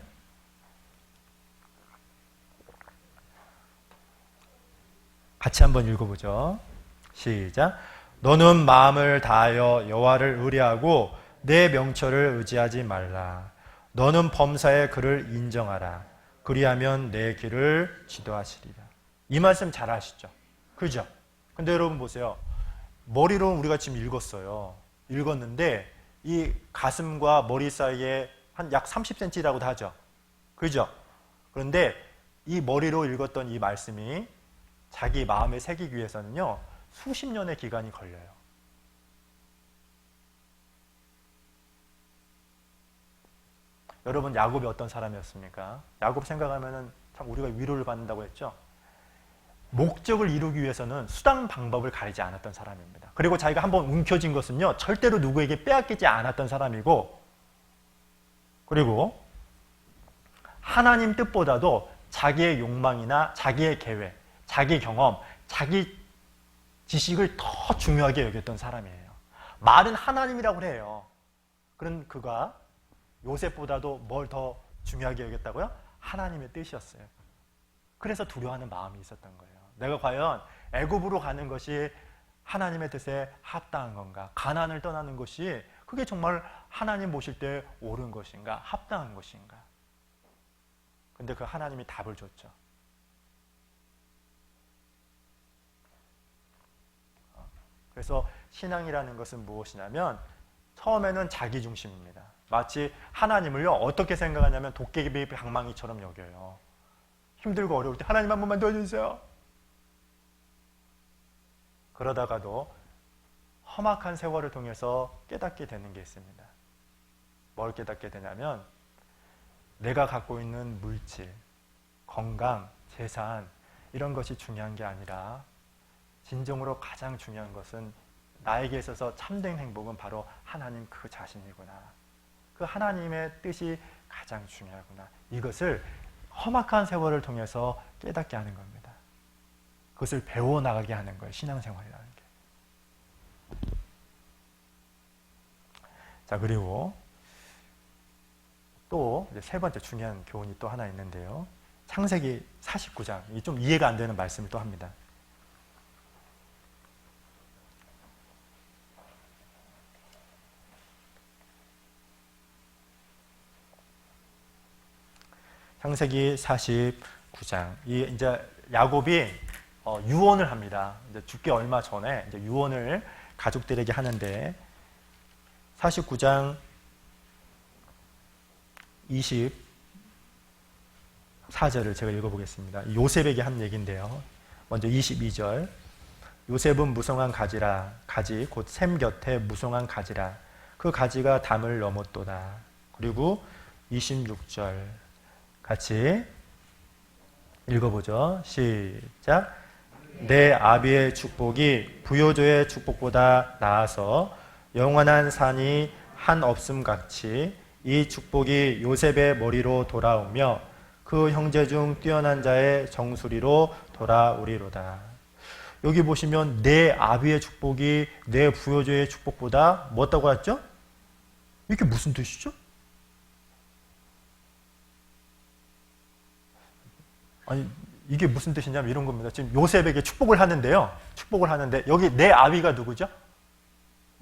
같이 한번 읽어보죠. 시작. 너는 마음을 다하여 여호와를 의뢰하고 내 명철을 의지하지 말라. 너는 범사에 그를 인정하라. 그리하면 내 길을 지도하시리라. 이 말씀 잘 아시죠? 그죠? 근데 여러분 보세요. 머리로 우리가 지금 읽었는데 이 가슴과 머리 사이에 한 약 30cm라고도 하죠. 그죠? 그런데 이 머리로 읽었던 이 말씀이 자기 마음에 새기기 위해서는요, 수십 년의 기간이 걸려요. 여러분, 야곱이 어떤 사람이었습니까? 야곱 생각하면은 참 우리가 위로를 받는다고 했죠? 목적을 이루기 위해서는 수단 방법을 가리지 않았던 사람입니다. 그리고 자기가 한번 움켜쥔 것은요, 절대로 누구에게 빼앗기지 않았던 사람이고, 그리고 하나님 뜻보다도 자기의 욕망이나 자기의 계획, 자기 경험, 자기 지식을 더 중요하게 여겼던 사람이에요. 말은 하나님이라고 해요. 그런 그가 요셉보다도 뭘 더 중요하게 여겼다고요? 하나님의 뜻이었어요. 그래서 두려워하는 마음이 있었던 거예요. 내가 과연 애굽으로 가는 것이 하나님의 뜻에 합당한 건가? 가나안을 떠나는 것이 그게 정말 하나님 보실 때 옳은 것인가? 합당한 것인가? 근데 그 하나님이 답을 줬죠. 그래서 신앙이라는 것은 무엇이냐면 처음에는 자기 중심입니다. 마치 하나님을요, 어떻게 생각하냐면 도깨비 방망이처럼 여겨요. 힘들고 어려울 때 하나님 한 번만 도와주세요. 그러다가도 험악한 세월을 통해서 깨닫게 되는 게 있습니다. 뭘 깨닫게 되냐면 내가 갖고 있는 물질, 건강, 재산 이런 것이 중요한 게 아니라 진정으로 가장 중요한 것은 나에게 있어서 참된 행복은 바로 하나님 그 자신이구나. 그 하나님의 뜻이 가장 중요하구나. 이것을 험악한 세월을 통해서 깨닫게 하는 겁니다. 그것을 배워나가게 하는 거예요. 신앙생활이라는 게. 자, 그리고 또 세 번째 중요한 교훈이 또 하나 있는데요. 창세기 49장. 이 좀 이해가 안 되는 말씀을 또 합니다. 창세기 49장. 이제 야곱이 유언을 합니다. 이제 죽기 얼마 전에 이제 유언을 가족들에게 하는데 49장 24절을 제가 읽어보겠습니다. 요셉에게 한 얘기인데요. 먼저 22절. 요셉은 무성한 가지라. 가지 곧 샘 곁에 무성한 가지라. 그 가지가 담을 넘었도다. 그리고 26절 같이 읽어보죠. 시작. 내 아비의 축복이 부요조의 축복보다 나아서 영원한 산이 한 없음 같이 이 축복이 요셉의 머리로 돌아오며 그 형제 중 뛰어난 자의 정수리로 돌아오리로다. 여기 보시면 내 아비의 축복이 내 부요조의 축복보다 뭐다고 했죠? 이게 무슨 뜻이죠? 아니 이게 무슨 뜻이냐면 이런 겁니다. 지금 요셉에게 축복을 하는데요. 축복을 하는데 여기 내 아비가 누구죠?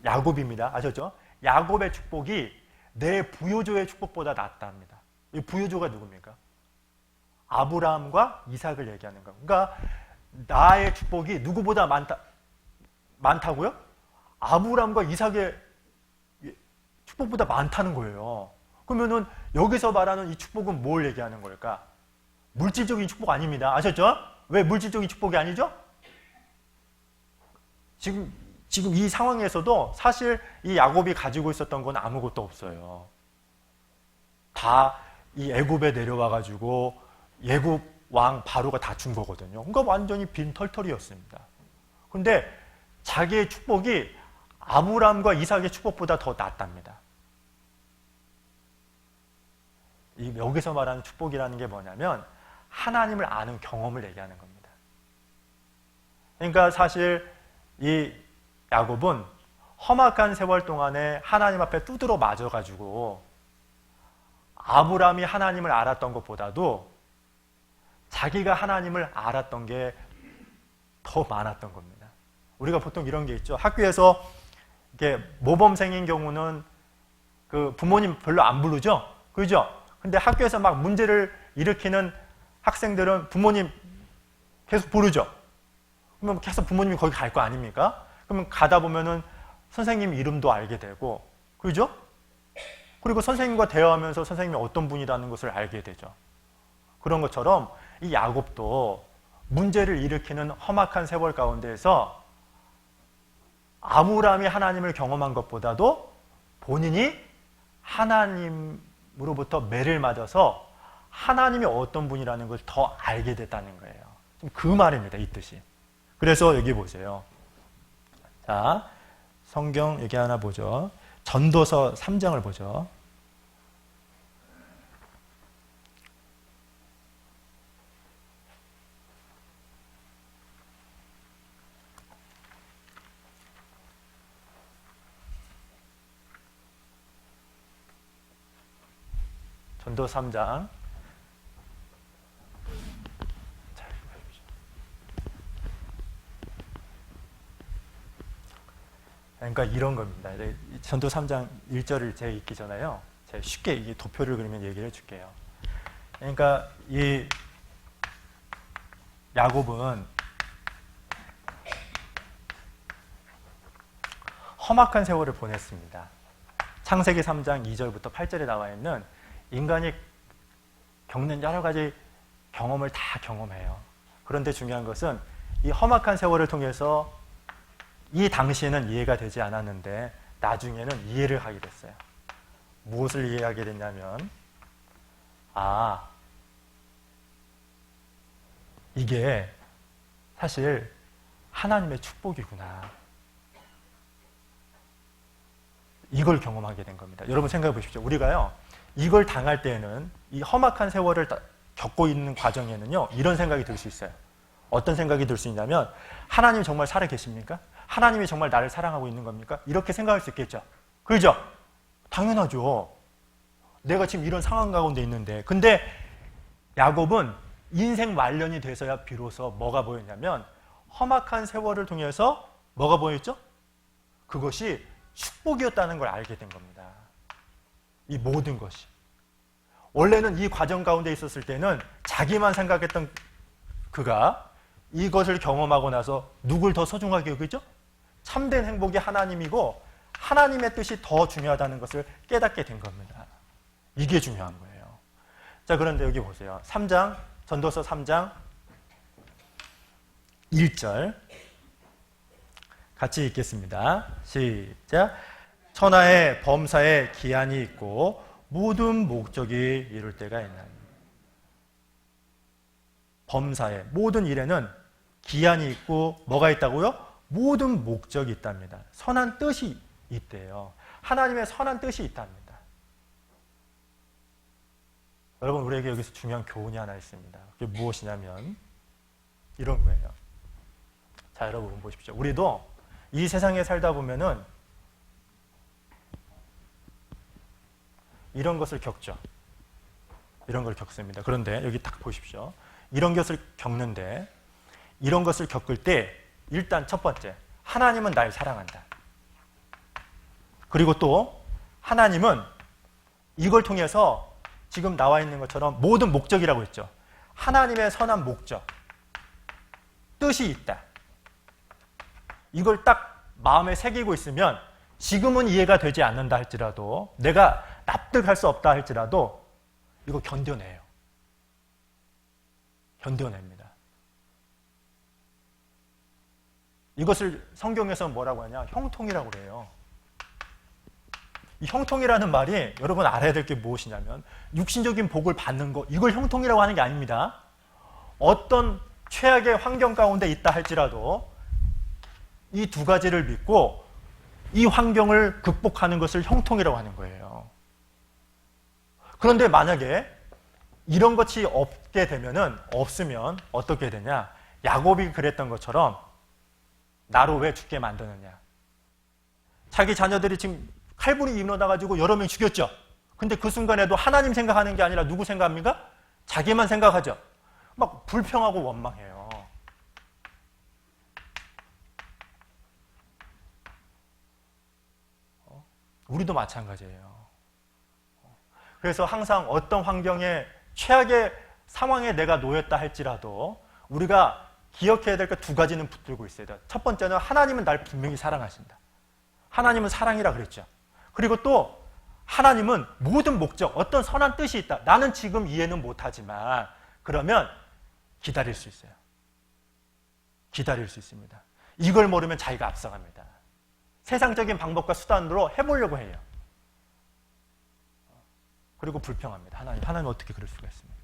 야곱입니다. 아셨죠? 야곱의 축복이 내 부요조의 축복보다 낫답니다. 이 부요조가 누굽니까? 아브라함과 이삭을 얘기하는 겁니다. 그러니까 나의 축복이 누구보다 많다고요? 아브라함과 이삭의 축복보다 많다는 거예요. 그러면은 여기서 말하는 이 축복은 뭘 얘기하는 걸까? 물질적인 축복 아닙니다. 아셨죠? 왜 물질적인 축복이 아니죠? 지금 이 상황에서도 사실 이 야곱이 가지고 있었던 건 아무것도 없어요. 다 이 애굽에 내려와 가지고 애굽 왕 바로가 다 준 거거든요. 그러니까 완전히 빈털털이었습니다. 그런데 자기의 축복이 아브라함과 이삭의 축복보다 더 낫답니다. 여기서 말하는 축복이라는 게 뭐냐면 하나님을 아는 경험을 얘기하는 겁니다. 그러니까 사실 이 야곱은 험악한 세월 동안에 하나님 앞에 두드러 맞아가지고 아브라함이 하나님을 알았던 것보다도 자기가 하나님을 알았던 게 더 많았던 겁니다. 우리가 보통 이런 게 있죠. 학교에서 이렇게 모범생인 경우는 그 부모님 별로 안 부르죠? 그죠? 근데 학교에서 막 문제를 일으키는 학생들은 부모님 계속 부르죠? 그러면 계속 부모님이 거기 갈 거 아닙니까? 그러면 가다 보면은 선생님 이름도 알게 되고, 그죠? 그리고 선생님과 대화하면서 선생님이 어떤 분이라는 것을 알게 되죠. 그런 것처럼 이 야곱도 문제를 일으키는 험악한 세월 가운데에서 아브라함이 하나님을 경험한 것보다도 본인이 하나님으로부터 매를 맞아서 하나님이 어떤 분이라는 걸 더 알게 됐다는 거예요. 그 말입니다. 이 뜻이. 그래서 여기 보세요. 자, 성경 여기 하나 보죠. 전도서 3장을 보죠. 전도 3장. 그러니까 이런 겁니다. 전도 3장 1절을 제가 읽기 전에요. 제가 쉽게 이 도표를 그리면 얘기를 해줄게요. 그러니까 이 야곱은 험악한 세월을 보냈습니다. 창세기 3장 2절부터 8절에 나와 있는 인간이 겪는 여러 가지 경험을 다 경험해요. 그런데 중요한 것은 이 험악한 세월을 통해서 이 당시에는 이해가 되지 않았는데 나중에는 이해를 하게 됐어요. 무엇을 이해하게 됐냐면 이게 사실 하나님의 축복이구나. 이걸 경험하게 된 겁니다. 여러분 생각해 보십시오. 우리가요, 이걸 당할 때에는 이 험악한 세월을 겪고 있는 과정에는요, 이런 생각이 들 수 있어요. 어떤 생각이 들 수 있냐면 하나님이 정말 살아 계십니까? 하나님이 정말 나를 사랑하고 있는 겁니까? 이렇게 생각할 수 있겠죠. 그렇죠? 당연하죠. 내가 지금 이런 상황 가운데 있는데. 근데 야곱은 인생 말년이 돼서야 비로소 뭐가 보였냐면 험악한 세월을 통해서 뭐가 보였죠? 그것이 축복이었다는 걸 알게 된 겁니다. 이 모든 것이. 원래는 이 과정 가운데 있었을 때는 자기만 생각했던 그가 이것을 경험하고 나서 누굴 더 소중하게 여기죠? 참된 행복이 하나님이고 하나님의 뜻이 더 중요하다는 것을 깨닫게 된 겁니다. 이게 중요한 거예요. 자, 그런데 여기 보세요. 3장, 전도서 3장 1절 같이 읽겠습니다. 시작. 천하의 범사에 기한이 있고 모든 목적이 이룰 때가 있나니. 범사에 모든 일에는 기한이 있고 뭐가 있다고요? 모든 목적이 있답니다. 선한 뜻이 있대요. 하나님의 선한 뜻이 있답니다. 여러분, 우리에게 여기서 중요한 교훈이 하나 있습니다. 그게 무엇이냐면 이런 거예요. 자, 여러분 보십시오. 우리도 이 세상에 살다 보면은 이런 것을 겪죠. 이런 걸 겪습니다. 그런데 여기 딱 보십시오. 이런 것을 겪는데 이런 것을 겪을 때 일단 첫 번째, 하나님은 날 사랑한다. 그리고 또 하나님은 이걸 통해서 지금 나와 있는 것처럼 모든 목적이라고 했죠. 하나님의 선한 목적, 뜻이 있다. 이걸 딱 마음에 새기고 있으면 지금은 이해가 되지 않는다 할지라도, 내가 납득할 수 없다 할지라도 이거 견뎌내요. 견뎌냅니다. 이것을 성경에서 뭐라고 하냐? 형통이라고 그래요. 이 형통이라는 말이 여러분 알아야 될 게 무엇이냐면 육신적인 복을 받는 거, 이걸 형통이라고 하는 게 아닙니다. 어떤 최악의 환경 가운데 있다 할지라도 이 두 가지를 믿고 이 환경을 극복하는 것을 형통이라고 하는 거예요. 그런데 만약에 이런 것이 없으면 어떻게 되냐? 야곱이 그랬던 것처럼 나로 왜 죽게 만드느냐? 자기 자녀들이 지금 칼분이 일어나가지고 여러 명 죽였죠. 근데 그 순간에도 하나님 생각하는 게 아니라 누구 생각합니까? 자기만 생각하죠. 막 불평하고 원망해요. 우리도 마찬가지예요. 그래서 항상 어떤 환경에 최악의 상황에 내가 놓였다 할지라도 우리가 기억해야 될 것 두 가지는 붙들고 있어야 돼요. 첫 번째는 하나님은 날 분명히 사랑하신다. 하나님은 사랑이라 그랬죠. 그리고 또 하나님은 모든 목적, 어떤 선한 뜻이 있다. 나는 지금 이해는 못하지만 그러면 기다릴 수 있어요. 기다릴 수 있습니다. 이걸 모르면 자기가 앞서갑니다. 세상적인 방법과 수단으로 해보려고 해요. 그리고 불평합니다. 하나님 어떻게 그럴 수가 있습니까?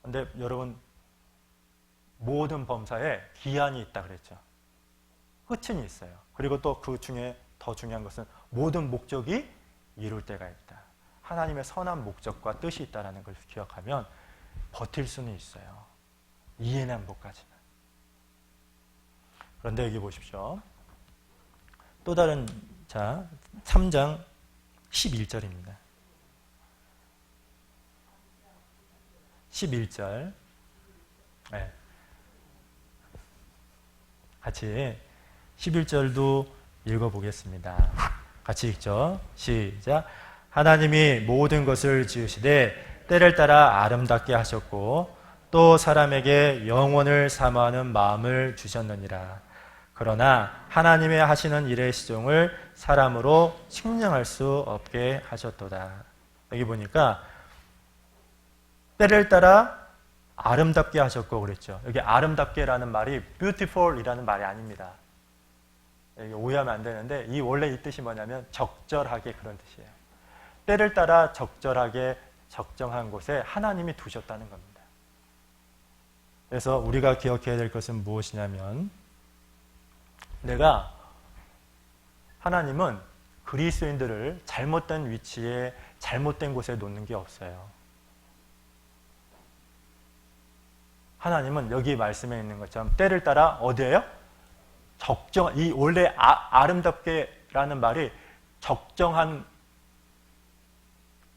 그런데 여러분, 모든 범사에 기한이 있다 그랬죠. 끝은 있어요. 그리고 또 그 중에 더 중요한 것은 모든 목적이 이룰 때가 있다. 하나님의 선한 목적과 뜻이 있다는 걸 기억하면 버틸 수는 있어요. 이해는 못 가지만. 그런데 여기 보십시오. 또 다른, 자, 3장 11절입니다. 11절. 네. 같이 11절도 읽어보겠습니다. 같이 읽죠. 시작. 하나님이 모든 것을 지으시되 때를 따라 아름답게 하셨고 또 사람에게 영혼을 사모하는 마음을 주셨느니라. 그러나 하나님의 하시는 일의 시종을 사람으로 측량할 수 없게 하셨도다. 여기 보니까 때를 따라 아름답게 하셨고 그랬죠. 여기 아름답게라는 말이 beautiful이라는 말이 아닙니다. 여기 오해하면 안 되는데 원래 이 뜻이 뭐냐면 적절하게, 그런 뜻이에요. 때를 따라 적절하게 적정한 곳에 하나님이 두셨다는 겁니다. 그래서 우리가 기억해야 될 것은 무엇이냐면 하나님은 그리스도인들을 잘못된 위치에 잘못된 곳에 놓는 게 없어요. 하나님은 여기 말씀에 있는 것처럼 때를 따라 어디예요? 이 원래 아름답게라는 말이 적정한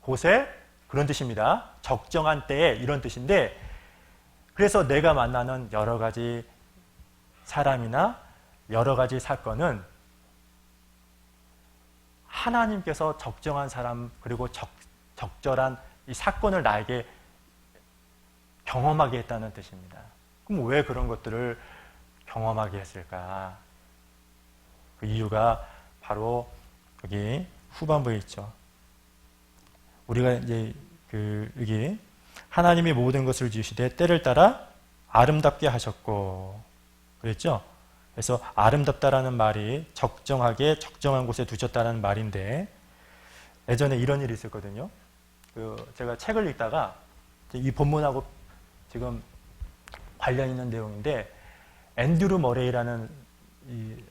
곳에, 그런 뜻입니다. 적정한 때에, 이런 뜻인데, 그래서 내가 만나는 여러 가지 사람이나 여러 가지 사건은 하나님께서 적정한 사람 그리고 적절한 이 사건을 나에게 경험하게 했다는 뜻입니다. 그럼 왜 그런 것들을 경험하게 했을까? 그 이유가 바로 여기 후반부에 있죠. 우리가 이제 여기 하나님이 모든 것을 지으시되 때를 따라 아름답게 하셨고 그랬죠? 그래서 아름답다라는 말이 적정하게 적정한 곳에 두셨다는 말인데 예전에 이런 일이 있었거든요. 제가 책을 읽다가 이 본문하고 지금 관련 있는 내용인데 앤드류 머레이라는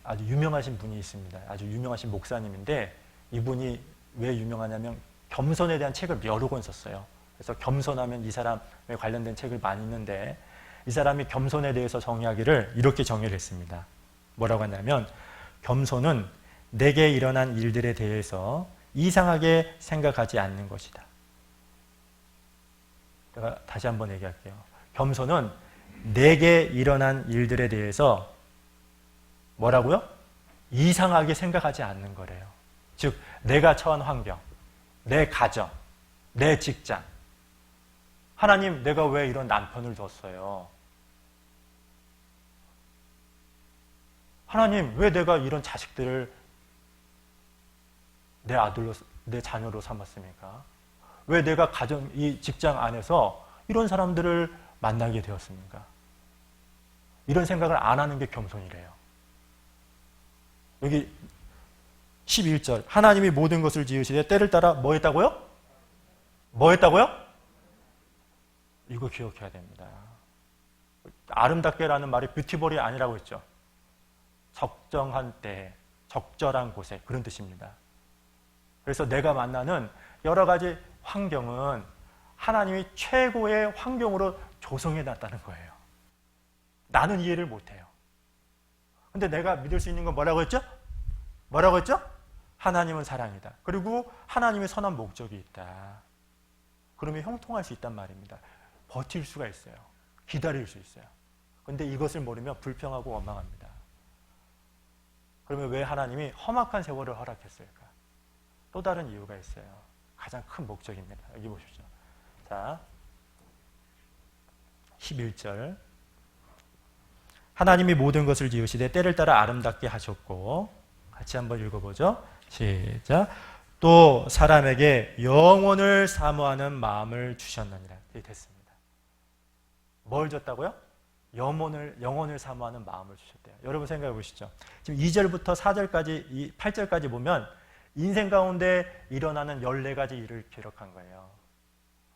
아주 유명하신 분이 있습니다. 아주 유명하신 목사님인데 이분이 왜 유명하냐면 겸손에 대한 책을 여러 권 썼어요. 그래서 겸손하면 이 사람에 관련된 책을 많이 있는데 이 사람이 겸손에 대해서 정의하기를 이렇게 정의를 했습니다. 뭐라고 하냐면 겸손은 내게 일어난 일들에 대해서 이상하게 생각하지 않는 것이다. 제가 다시 한번 얘기할게요. 겸손은 내게 일어난 일들에 대해서 뭐라고요? 이상하게 생각하지 않는 거래요. 즉 내가 처한 환경, 내 가정, 내 직장. 하나님, 내가 왜 이런 남편을 뒀어요? 하나님, 왜 내가 이런 자식들을 내 아들로, 내 자녀로 삼았습니까? 왜 내가 이 직장 안에서 이런 사람들을 만나게 되었습니까? 이런 생각을 안 하는 게 겸손이래요. 여기 11절 하나님이 모든 것을 지으시되 때를 따라 뭐 했다고요? 뭐 했다고요? 이거 기억해야 됩니다. 아름답게라는 말이 뷰티풀이 아니라고 했죠. 적정한 때, 적절한 곳에 그런 뜻입니다. 그래서 내가 만나는 여러 가지 환경은 하나님이 최고의 환경으로 조성해 놨다는 거예요. 나는 이해를 못해요. 근데 내가 믿을 수 있는 건 뭐라고 했죠? 뭐라고 했죠? 하나님은 사랑이다. 그리고 하나님의 선한 목적이 있다. 그러면 형통할 수 있단 말입니다. 버틸 수가 있어요. 기다릴 수 있어요. 근데 이것을 모르면 불평하고 원망합니다. 그러면 왜 하나님이 험악한 세월을 허락했을까? 또 다른 이유가 있어요. 가장 큰 목적입니다. 여기 보십시오. 자, 11절 하나님이 모든 것을 지으시되 때를 따라 아름답게 하셨고 같이 한번 읽어보죠. 시작. 또 사람에게 영혼을 사모하는 마음을 주셨느니라. 이게 됐습니다. 뭘 줬다고요? 영혼을 사모하는 마음을 주셨대요. 여러분 생각해 보시죠. 지금 2절부터 4절까지, 8절까지 보면 인생 가운데 일어나는 14가지 일을 기록한 거예요.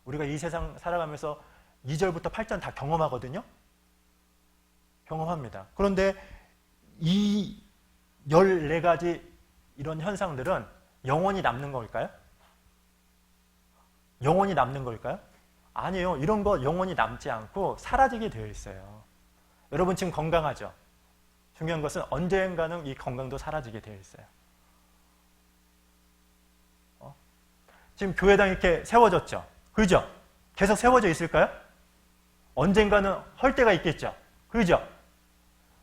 우리가 이 세상 살아가면서 2절부터 8절 다 경험하거든요. 경험합니다. 그런데 이 14가지 이런 현상들은 영원히 남는 걸까요? 영원히 남는 걸까요? 아니에요. 이런 거 영원히 남지 않고 사라지게 되어 있어요. 여러분 지금 건강하죠? 중요한 것은 언젠가는 이 건강도 사라지게 되어 있어요. 지금 교회당 이렇게 세워졌죠? 그죠? 계속 세워져 있을까요? 언젠가는 헐 때가 있겠죠? 그죠?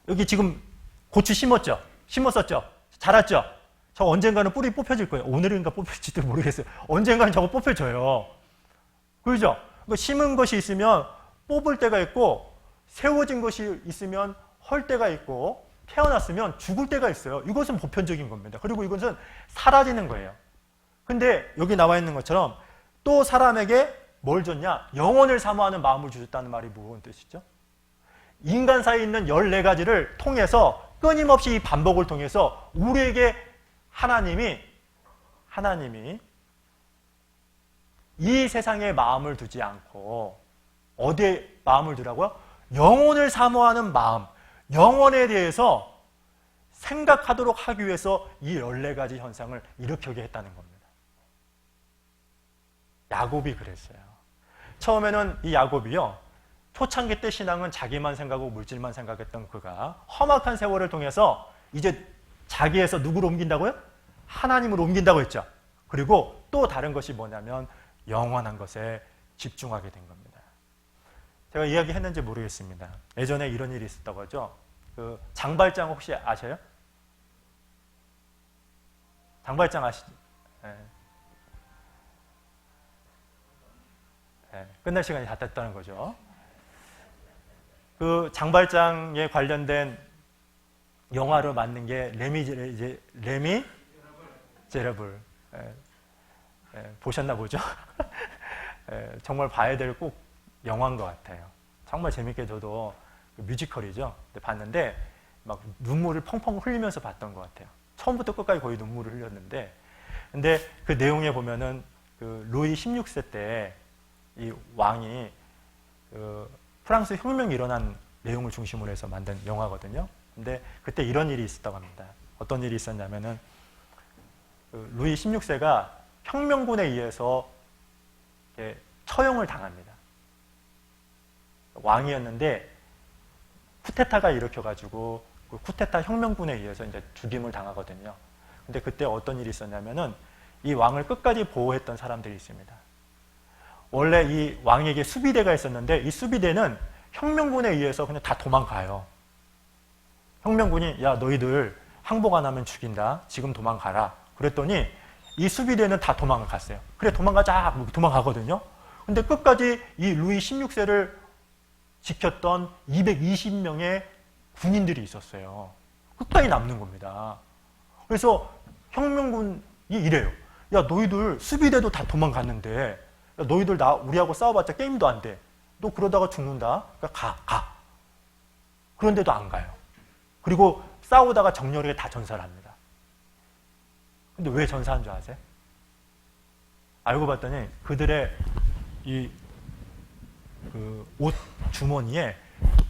여기 지금 고추 심었죠? 심었었죠? 자랐죠? 저 언젠가는 뿌리 뽑혀질 거예요. 오늘인가 뽑힐지도 모르겠어요. 언젠가는 저거 뽑혀져요. 그죠? 심은 것이 있으면 뽑을 때가 있고 세워진 것이 있으면 헐 때가 있고 태어났으면 죽을 때가 있어요. 이것은 보편적인 겁니다. 그리고 이것은 사라지는 거예요. 근데 여기 나와 있는 것처럼 또 사람에게 뭘 줬냐? 영혼을 사모하는 마음을 주셨다는 말이 무슨 뜻이죠? 인간 사이에 있는 14가지를 통해서 끊임없이 이 반복을 통해서 우리에게 하나님이 이 세상에 마음을 두지 않고 어디에 마음을 두라고요? 영혼을 사모하는 마음, 영혼에 대해서 생각하도록 하기 위해서 이 14가지 현상을 일으키게 했다는 겁니다. 야곱이 그랬어요. 처음에는 이 야곱이요, 초창기 때 신앙은 자기만 생각하고 물질만 생각했던 그가 험악한 세월을 통해서 이제 자기에서 누구로 옮긴다고요? 하나님으로 옮긴다고 했죠. 그리고 또 다른 것이 뭐냐면 영원한 것에 집중하게 된 겁니다. 제가 이야기했는지 모르겠습니다. 예전에 이런 일이 있었다고 하죠. 그 장발장 혹시 아세요? 장발장 아시죠? 네. 끝날 시간이 다 됐다는 거죠. 그 장발장에 관련된 영화를 만든 게 레미 제라블. 보셨나 보죠? 정말 봐야 될 꼭 영화인 것 같아요. 정말 재밌게 저도 그 뮤지컬이죠. 봤는데 막 눈물을 펑펑 흘리면서 봤던 것 같아요. 처음부터 끝까지 거의 눈물을 흘렸는데, 근데 그 내용에 보면은 그 루이 16세 때 이 왕이 그 프랑스 혁명이 일어난 내용을 중심으로 해서 만든 영화거든요. 근데 그때 이런 일이 있었다고 합니다. 어떤 일이 있었냐면은 그 루이 16세가 혁명군에 의해서 처형을 당합니다. 왕이었는데 쿠데타가 일으켜가지고 그 쿠데타 혁명군에 의해서 이제 죽임을 당하거든요. 근데 그때 어떤 일이 있었냐면은 이 왕을 끝까지 보호했던 사람들이 있습니다. 원래 이 왕에게 수비대가 있었는데 이 수비대는 혁명군에 의해서 그냥 다 도망가요. 혁명군이 야 너희들 항복 안 하면 죽인다. 지금 도망가라. 그랬더니 이 수비대는 다 도망을 갔어요. 그래 도망가자. 도망가거든요. 근데 끝까지 이 루이 16세를 지켰던 220명의 군인들이 있었어요. 끝까지 남는 겁니다. 그래서 혁명군이 이래요. 야 너희들 수비대도 다 도망갔는데 야, 너희들 우리하고 싸워봤자 게임도 안 돼. 너 그러다가 죽는다. 그러니까 가. 그런데도 안 가요. 그리고 싸우다가 정렬하게 다 전사를 합니다. 근데 왜 전사한 줄 아세요? 알고 봤더니 그들의 이 그 옷 주머니에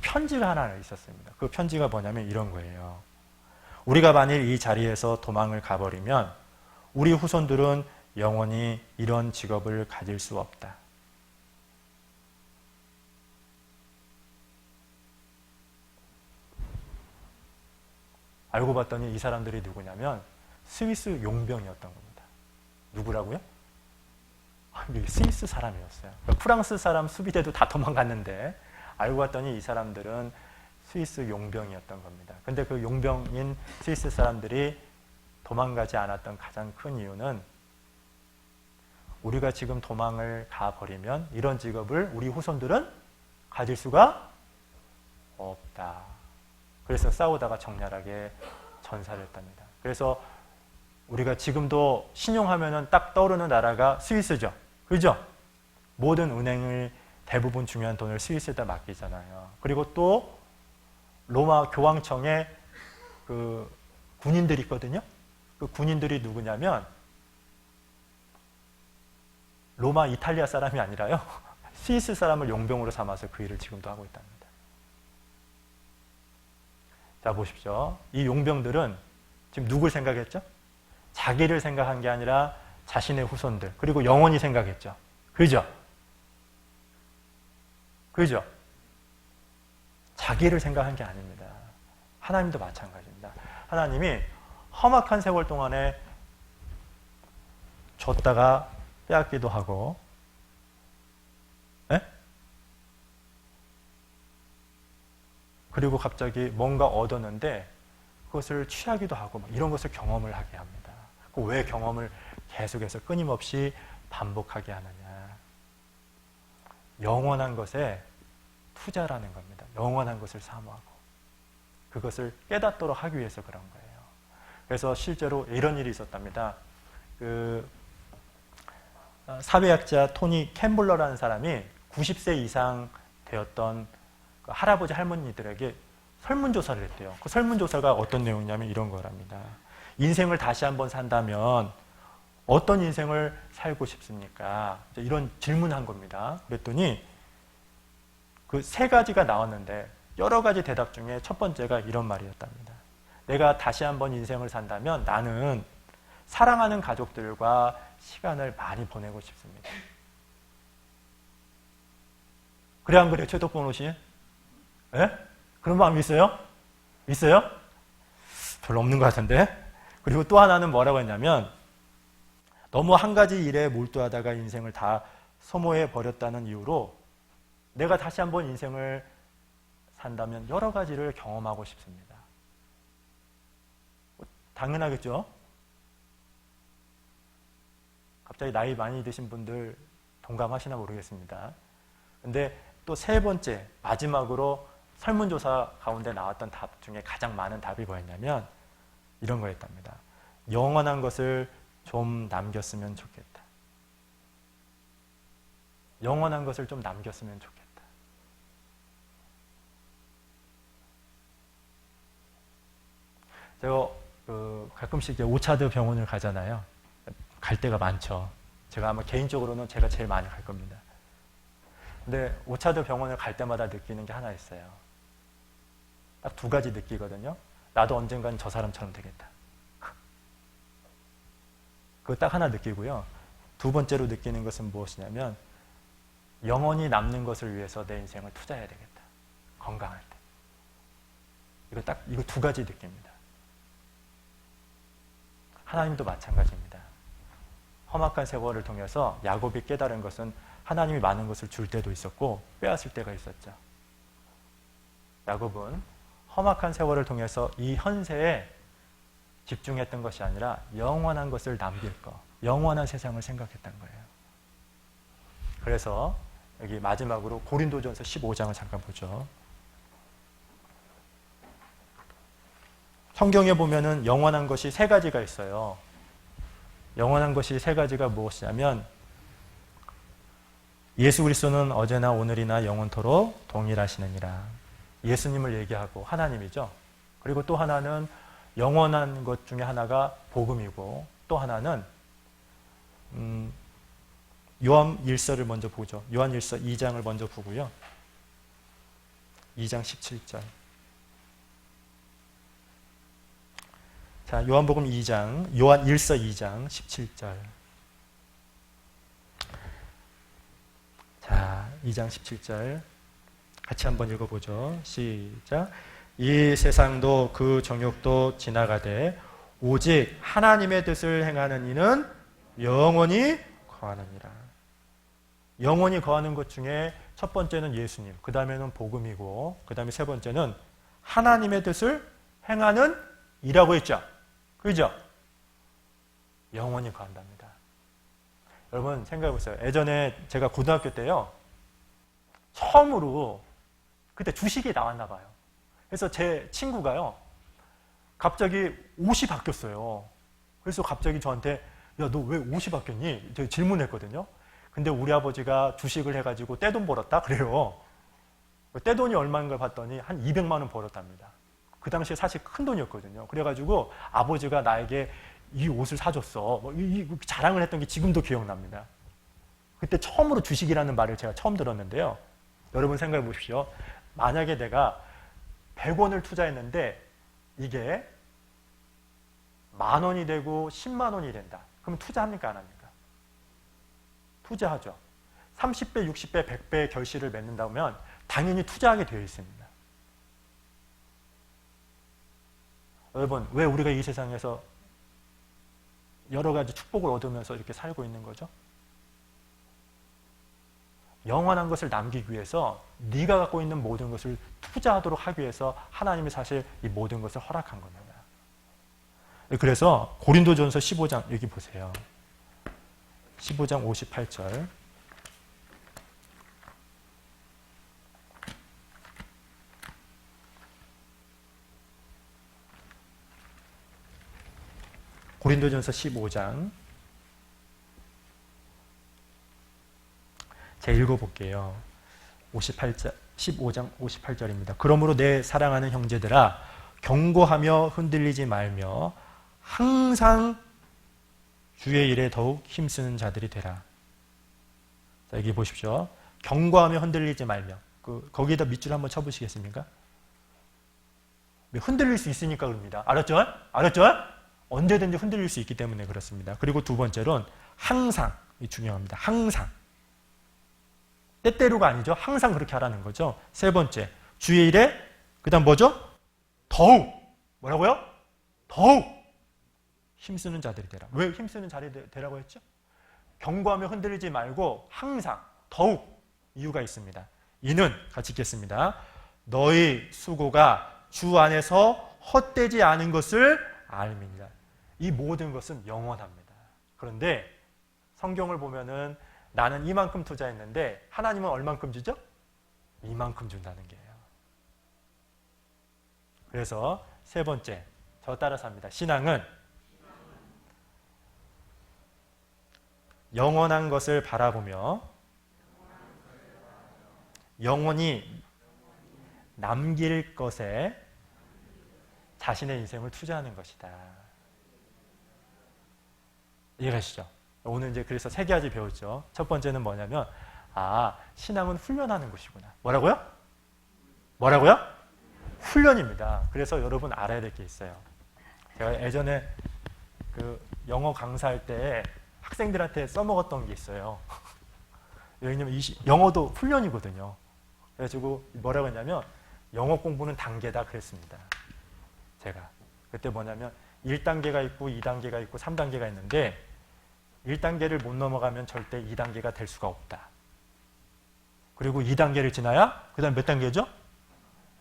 편지가 하나 있었습니다. 그 편지가 뭐냐면 이런 거예요. 우리가 만일 이 자리에서 도망을 가버리면 우리 후손들은 영원히 이런 직업을 가질 수 없다. 알고 봤더니 이 사람들이 누구냐면 스위스 용병이었던 겁니다. 누구라고요? 스위스 사람이었어요. 그러니까 프랑스 사람 수비대도 다 도망갔는데 알고 봤더니 이 사람들은 스위스 용병이었던 겁니다. 근데 그 용병인 스위스 사람들이 도망가지 않았던 가장 큰 이유는 우리가 지금 도망을 가버리면 이런 직업을 우리 후손들은 가질 수가 없다. 그래서 싸우다가 적나라하게 전사를 했답니다. 그래서 우리가 지금도 신용하면은 딱 떠오르는 나라가 스위스죠. 그죠? 모든 은행을 대부분 중요한 돈을 스위스에다 맡기잖아요. 그리고 또 로마 교황청에 그 군인들이 있거든요. 그 군인들이 누구냐면 로마 이탈리아 사람이 아니라요. 스위스 사람을 용병으로 삼아서 그 일을 지금도 하고 있답니다. 자 보십시오. 이 용병들은 지금 누굴 생각했죠? 자기를 생각한 게 아니라 자신의 후손들 그리고 영원히 생각했죠. 그죠? 그죠? 자기를 생각한 게 아닙니다. 하나님도 마찬가지입니다. 하나님이 험악한 세월 동안에 줬다가 빼앗기도 하고, 그리고 갑자기 뭔가 얻었는데 그것을 취하기도 하고 이런 것을 경험을 하게 합니다. 왜 경험을 계속해서 끊임없이 반복하게 하느냐? 영원한 것에 투자라는 겁니다. 영원한 것을 사모하고 그것을 깨닫도록 하기 위해서 그런 거예요. 그래서 실제로 이런 일이 있었답니다. 그 사회학자 토니 캠블러라는 사람이 90세 이상 되었던 그 할아버지 할머니들에게 설문조사를 했대요. 그 설문조사가 어떤 내용이냐면 이런 거랍니다. 인생을 다시 한번 산다면 어떤 인생을 살고 싶습니까? 이런 질문한 겁니다. 그랬더니 그 세 가지가 나왔는데 여러 가지 대답 중에 첫 번째가 이런 말이었답니다. 내가 다시 한번 인생을 산다면 나는 사랑하는 가족들과 시간을 많이 보내고 싶습니다. 그래 안 그래요? 최덕봉 씨? 그런 마음 있어요? 있어요? 별로 없는 것 같은데. 그리고 또 하나는 뭐라고 했냐면 너무 한 가지 일에 몰두하다가 인생을 다 소모해 버렸다는 이유로 내가 다시 한번 인생을 산다면 여러 가지를 경험하고 싶습니다. 당연하겠죠? 갑자기 나이 많이 드신 분들 동감하시나 모르겠습니다. 근데 또 세 번째, 마지막으로 설문조사 가운데 나왔던 답 중에 가장 많은 답이 뭐였냐면 이런 거였답니다. 영원한 것을 좀 남겼으면 좋겠다. 영원한 것을 좀 남겼으면 좋겠다. 제가 가끔씩 이제 오차드 병원을 가잖아요. 갈 때가 많죠. 제가 아마 개인적으로는 제가 제일 많이 갈 겁니다. 근데 오차드 병원을 갈 때마다 느끼는 게 하나 있어요. 딱 두 가지 느끼거든요. 나도 언젠간 저 사람처럼 되겠다. 그거 딱 하나 느끼고요. 두 번째로 느끼는 것은 무엇이냐면 영원히 남는 것을 위해서 내 인생을 투자해야 되겠다. 건강할 때. 이거 두 가지 느낍니다. 하나님도 마찬가지입니다. 험악한 세월을 통해서 야곱이 깨달은 것은 하나님이 많은 것을 줄 때도 있었고 빼앗을 때가 있었죠. 야곱은 험악한 세월을 통해서 이 현세에 집중했던 것이 아니라 영원한 것을 남길 것, 영원한 세상을 생각했던 거예요. 그래서 여기 마지막으로 고린도전서 15장을 잠깐 보죠. 성경에 보면은 영원한 것이 세 가지가 있어요. 영원한 것이 세 가지가 무엇이냐면 예수 그리스도는 어제나 오늘이나 영원토록 동일하시느니라. 예수님을 얘기하고 하나님이죠. 그리고 또 하나는 영원한 것 중에 하나가 복음이고 또 하나는 요한일서를 먼저 보죠. 요한일서 2장을 먼저 보고요. 2장 17절. 자, 요한복음 2장, 요한일서 2장 17절. 자, 2장 17절. 같이 한번 읽어보죠. 시작. 이 세상도 그 정욕도 지나가되 오직 하나님의 뜻을 행하는 이는 영원히 거하느니라. 영원히 거하는 것 중에 첫 번째는 예수님, 그 다음에는 복음이고 그 다음에 세 번째는 하나님의 뜻을 행하는 이라고 했죠. 그죠? 영원히 거한답니다. 여러분 생각해 보세요. 예전에 제가 고등학교 때요. 처음으로 그때 주식이 나왔나 봐요. 그래서 제 친구가요. 갑자기 옷이 바뀌었어요. 그래서 갑자기 저한테 야, 너 왜 옷이 바뀌었니? 제가 질문했거든요. 근데 우리 아버지가 주식을 해가지고 떼돈 벌었다? 그래요. 떼돈이 얼마인가 봤더니 한 200만 원 벌었답니다. 그 당시에 사실 큰 돈이었거든요. 그래가지고 아버지가 나에게 이 옷을 사줬어. 자랑을 했던 게 지금도 기억납니다. 그때 처음으로 주식이라는 말을 제가 처음 들었는데요. 여러분 생각해 보십시오. 만약에 내가 100원을 투자했는데 이게 10,000원이 되고 10만 원이 된다. 그럼 투자합니까? 안 합니까? 투자하죠. 30배, 60배, 100배의 결실을 맺는다면 당연히 투자하게 되어 있습니다. 여러분, 왜 우리가 이 세상에서 여러 가지 축복을 얻으면서 이렇게 살고 있는 거죠? 영원한 것을 남기기 위해서 네가 갖고 있는 모든 것을 투자하도록 하기 위해서 하나님이 사실 이 모든 것을 허락한 겁니다. 그래서 고린도전서 15장 여기 보세요. 15장 58절. 고린도전서 15장. 제가 읽어볼게요. 58절, 15장 58절입니다. 그러므로 내 사랑하는 형제들아 경고하며 흔들리지 말며 항상 주의 일에 더욱 힘쓰는 자들이 되라. 자, 여기 보십시오. 경고하며 흔들리지 말며. 거기에다 밑줄 한번 쳐보시겠습니까? 흔들릴 수 있으니까 그럽니다. 알았죠? 알았죠? 언제든지 흔들릴 수 있기 때문에 그렇습니다. 그리고 두 번째로는 항상, 이 중요합니다. 항상. 때때로가 아니죠. 항상 그렇게 하라는 거죠. 세 번째, 주의 일에, 그 다음 뭐죠? 더욱. 뭐라고요? 더욱 힘쓰는 자들이 되라. 왜 힘쓰는 자들이 되라고 했죠? 경고하며 흔들리지 말고 항상, 더욱 이유가 있습니다. 이는, 같이 읽겠습니다. 너희 수고가 주 안에서 헛되지 않은 것을 알미니라. 이 모든 것은 영원합니다. 그런데 성경을 보면은 나는 이만큼 투자했는데 하나님은 얼만큼 주죠? 이만큼 준다는 게예요. 그래서 세 번째, 저 따라서 합니다. 신앙은 영원한 것을 바라보며 영원히 남길 것에 자신의 인생을 투자하는 것이다. 이해가시죠? 오늘 이제 그래서 세 가지 배웠죠. 첫 번째는 뭐냐면, 신앙은 훈련하는 것이구나. 뭐라고요? 훈련입니다. 그래서 여러분 알아야 될 게 있어요. 제가 예전에 그 영어 강사할 때 학생들한테 써먹었던 게 있어요. 왜냐면 영어도 훈련이거든요. 그래가지고 뭐라고 했냐면, 영어 공부는 단계다 그랬습니다. 제가. 그때 뭐냐면 1단계가 있고 2단계가 있고 3단계가 있는데 1단계를 못 넘어가면 절대 2단계가 될 수가 없다. 그리고 2단계를 지나야 그 다음 몇 단계죠?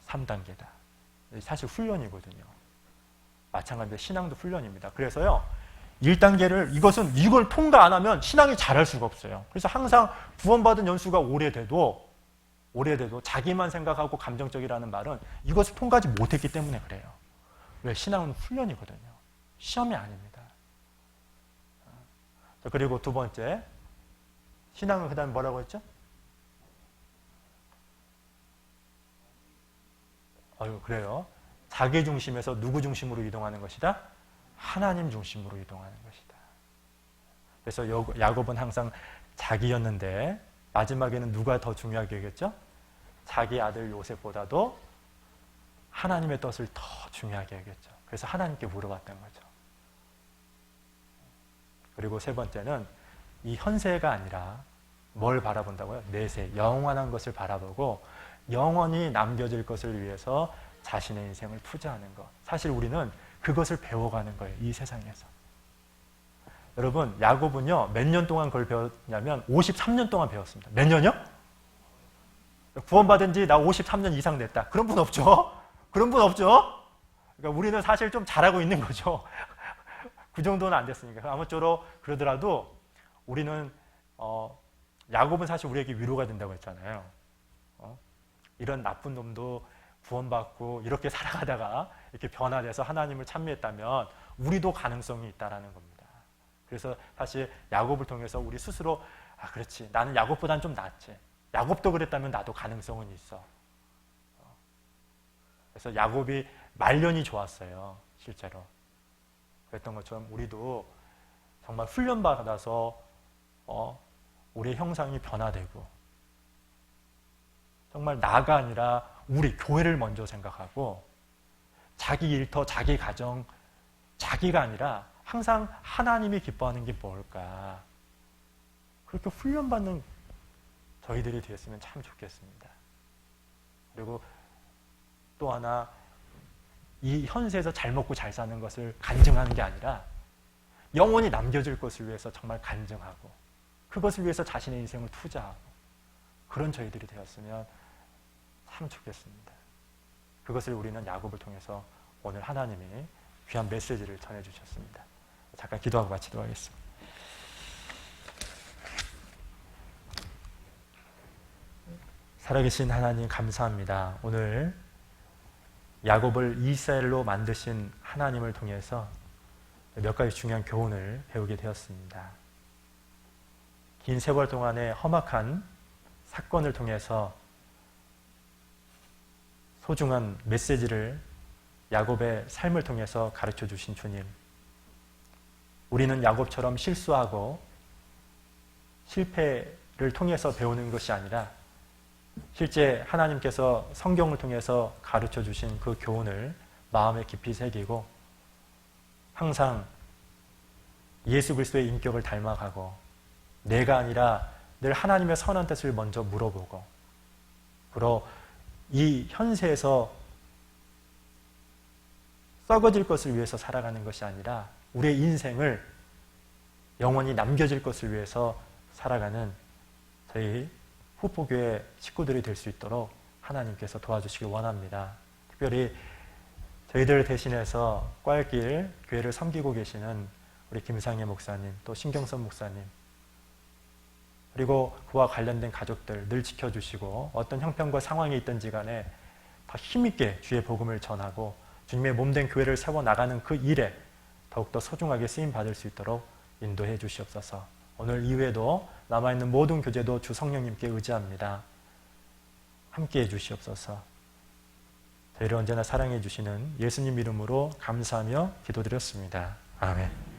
3단계다. 사실 훈련이거든요. 마찬가지로 신앙도 훈련입니다. 그래서요, 1단계를 이걸 통과 안 하면 신앙이 잘할 수가 없어요. 그래서 항상 구원받은 연수가 오래돼도 자기만 생각하고 감정적이라는 말은 이것을 통과하지 못했기 때문에 그래요. 왜? 신앙은 훈련이거든요. 시험이 아닙니다. 그리고 두 번째, 신앙은 그 다음에 뭐라고 했죠? 그래요. 자기 중심에서 누구 중심으로 이동하는 것이다? 하나님 중심으로 이동하는 것이다. 그래서 야곱은 항상 자기였는데 마지막에는 누가 더 중요하게 여겼죠? 자기 아들 요셉보다도 하나님의 뜻을 더 중요하게 여겼죠. 그래서 하나님께 물어봤던 거죠. 그리고 세 번째는 이 현세가 아니라 뭘 바라본다고요? 내세, 영원한 것을 바라보고 영원히 남겨질 것을 위해서 자신의 인생을 투자하는 것. 사실 우리는 그것을 배워가는 거예요. 이 세상에서. 여러분, 야곱은요, 몇 년 동안 그걸 배웠냐면 53년 동안 배웠습니다. 몇 년이요? 구원받은 지 나 53년 이상 됐다. 그런 분 없죠? 그러니까 우리는 사실 좀 잘하고 있는 거죠. 그 정도는 안 됐으니까. 아무쪼록 그러더라도 우리는, 야곱은 사실 우리에게 위로가 된다고 했잖아요. 이런 나쁜 놈도 구원받고 이렇게 살아가다가 이렇게 변화돼서 하나님을 찬미했다면 우리도 가능성이 있다라는 겁니다. 그래서 사실 야곱을 통해서 우리 스스로 그렇지, 나는 야곱보다는 좀 낫지. 야곱도 그랬다면 나도 가능성은 있어. 그래서 야곱이 말년이 좋았어요. 실제로. 그랬던 것처럼 우리도 정말 훈련받아서 우리의 형상이 변화되고 정말 나가 아니라 우리 교회를 먼저 생각하고 자기 일터, 자기 가정, 자기가 아니라 항상 하나님이 기뻐하는 게 뭘까? 그렇게 훈련받는 저희들이 되었으면 참 좋겠습니다. 그리고 또 하나, 이 현세에서 잘 먹고 잘 사는 것을 간증하는 게 아니라 영원히 남겨질 것을 위해서 정말 간증하고 그것을 위해서 자신의 인생을 투자하고 그런 저희들이 되었으면 참 좋겠습니다. 그것을 우리는 야곱을 통해서 오늘 하나님이 귀한 메시지를 전해주셨습니다. 잠깐 기도하고 마치도록 하겠습니다. 살아계신 하나님 감사합니다. 오늘 야곱을 이스라엘로 만드신 하나님을 통해서 몇 가지 중요한 교훈을 배우게 되었습니다. 긴 세월 동안의 험악한 사건을 통해서 소중한 메시지를 야곱의 삶을 통해서 가르쳐 주신 주님, 우리는 야곱처럼 실수하고 실패를 통해서 배우는 것이 아니라 실제 하나님께서 성경을 통해서 가르쳐 주신 그 교훈을 마음에 깊이 새기고 항상 예수 그리스도의 인격을 닮아가고 내가 아니라 늘 하나님의 선한 뜻을 먼저 물어보고 그러 이 현세에서 썩어질 것을 위해서 살아가는 것이 아니라 우리의 인생을 영원히 남겨질 것을 위해서 살아가는 저희 후포교회 식구들이 될 수 있도록 하나님께서 도와주시길 원합니다. 특별히 저희들 대신해서 꽈일길 교회를 섬기고 계시는 우리 김상혜 목사님, 또 신경선 목사님, 그리고 그와 관련된 가족들 늘 지켜주시고 어떤 형편과 상황이 있든지 간에 더 힘있게 주의 복음을 전하고 주님의 몸된 교회를 세워나가는 그 일에 더욱더 소중하게 쓰임받을 수 있도록 인도해 주시옵소서. 오늘 이후에도 남아있는 모든 교제도 주 성령님께 의지합니다. 함께해 주시옵소서. 저희를 언제나 사랑해 주시는 예수님 이름으로 감사하며 기도드렸습니다. 아멘.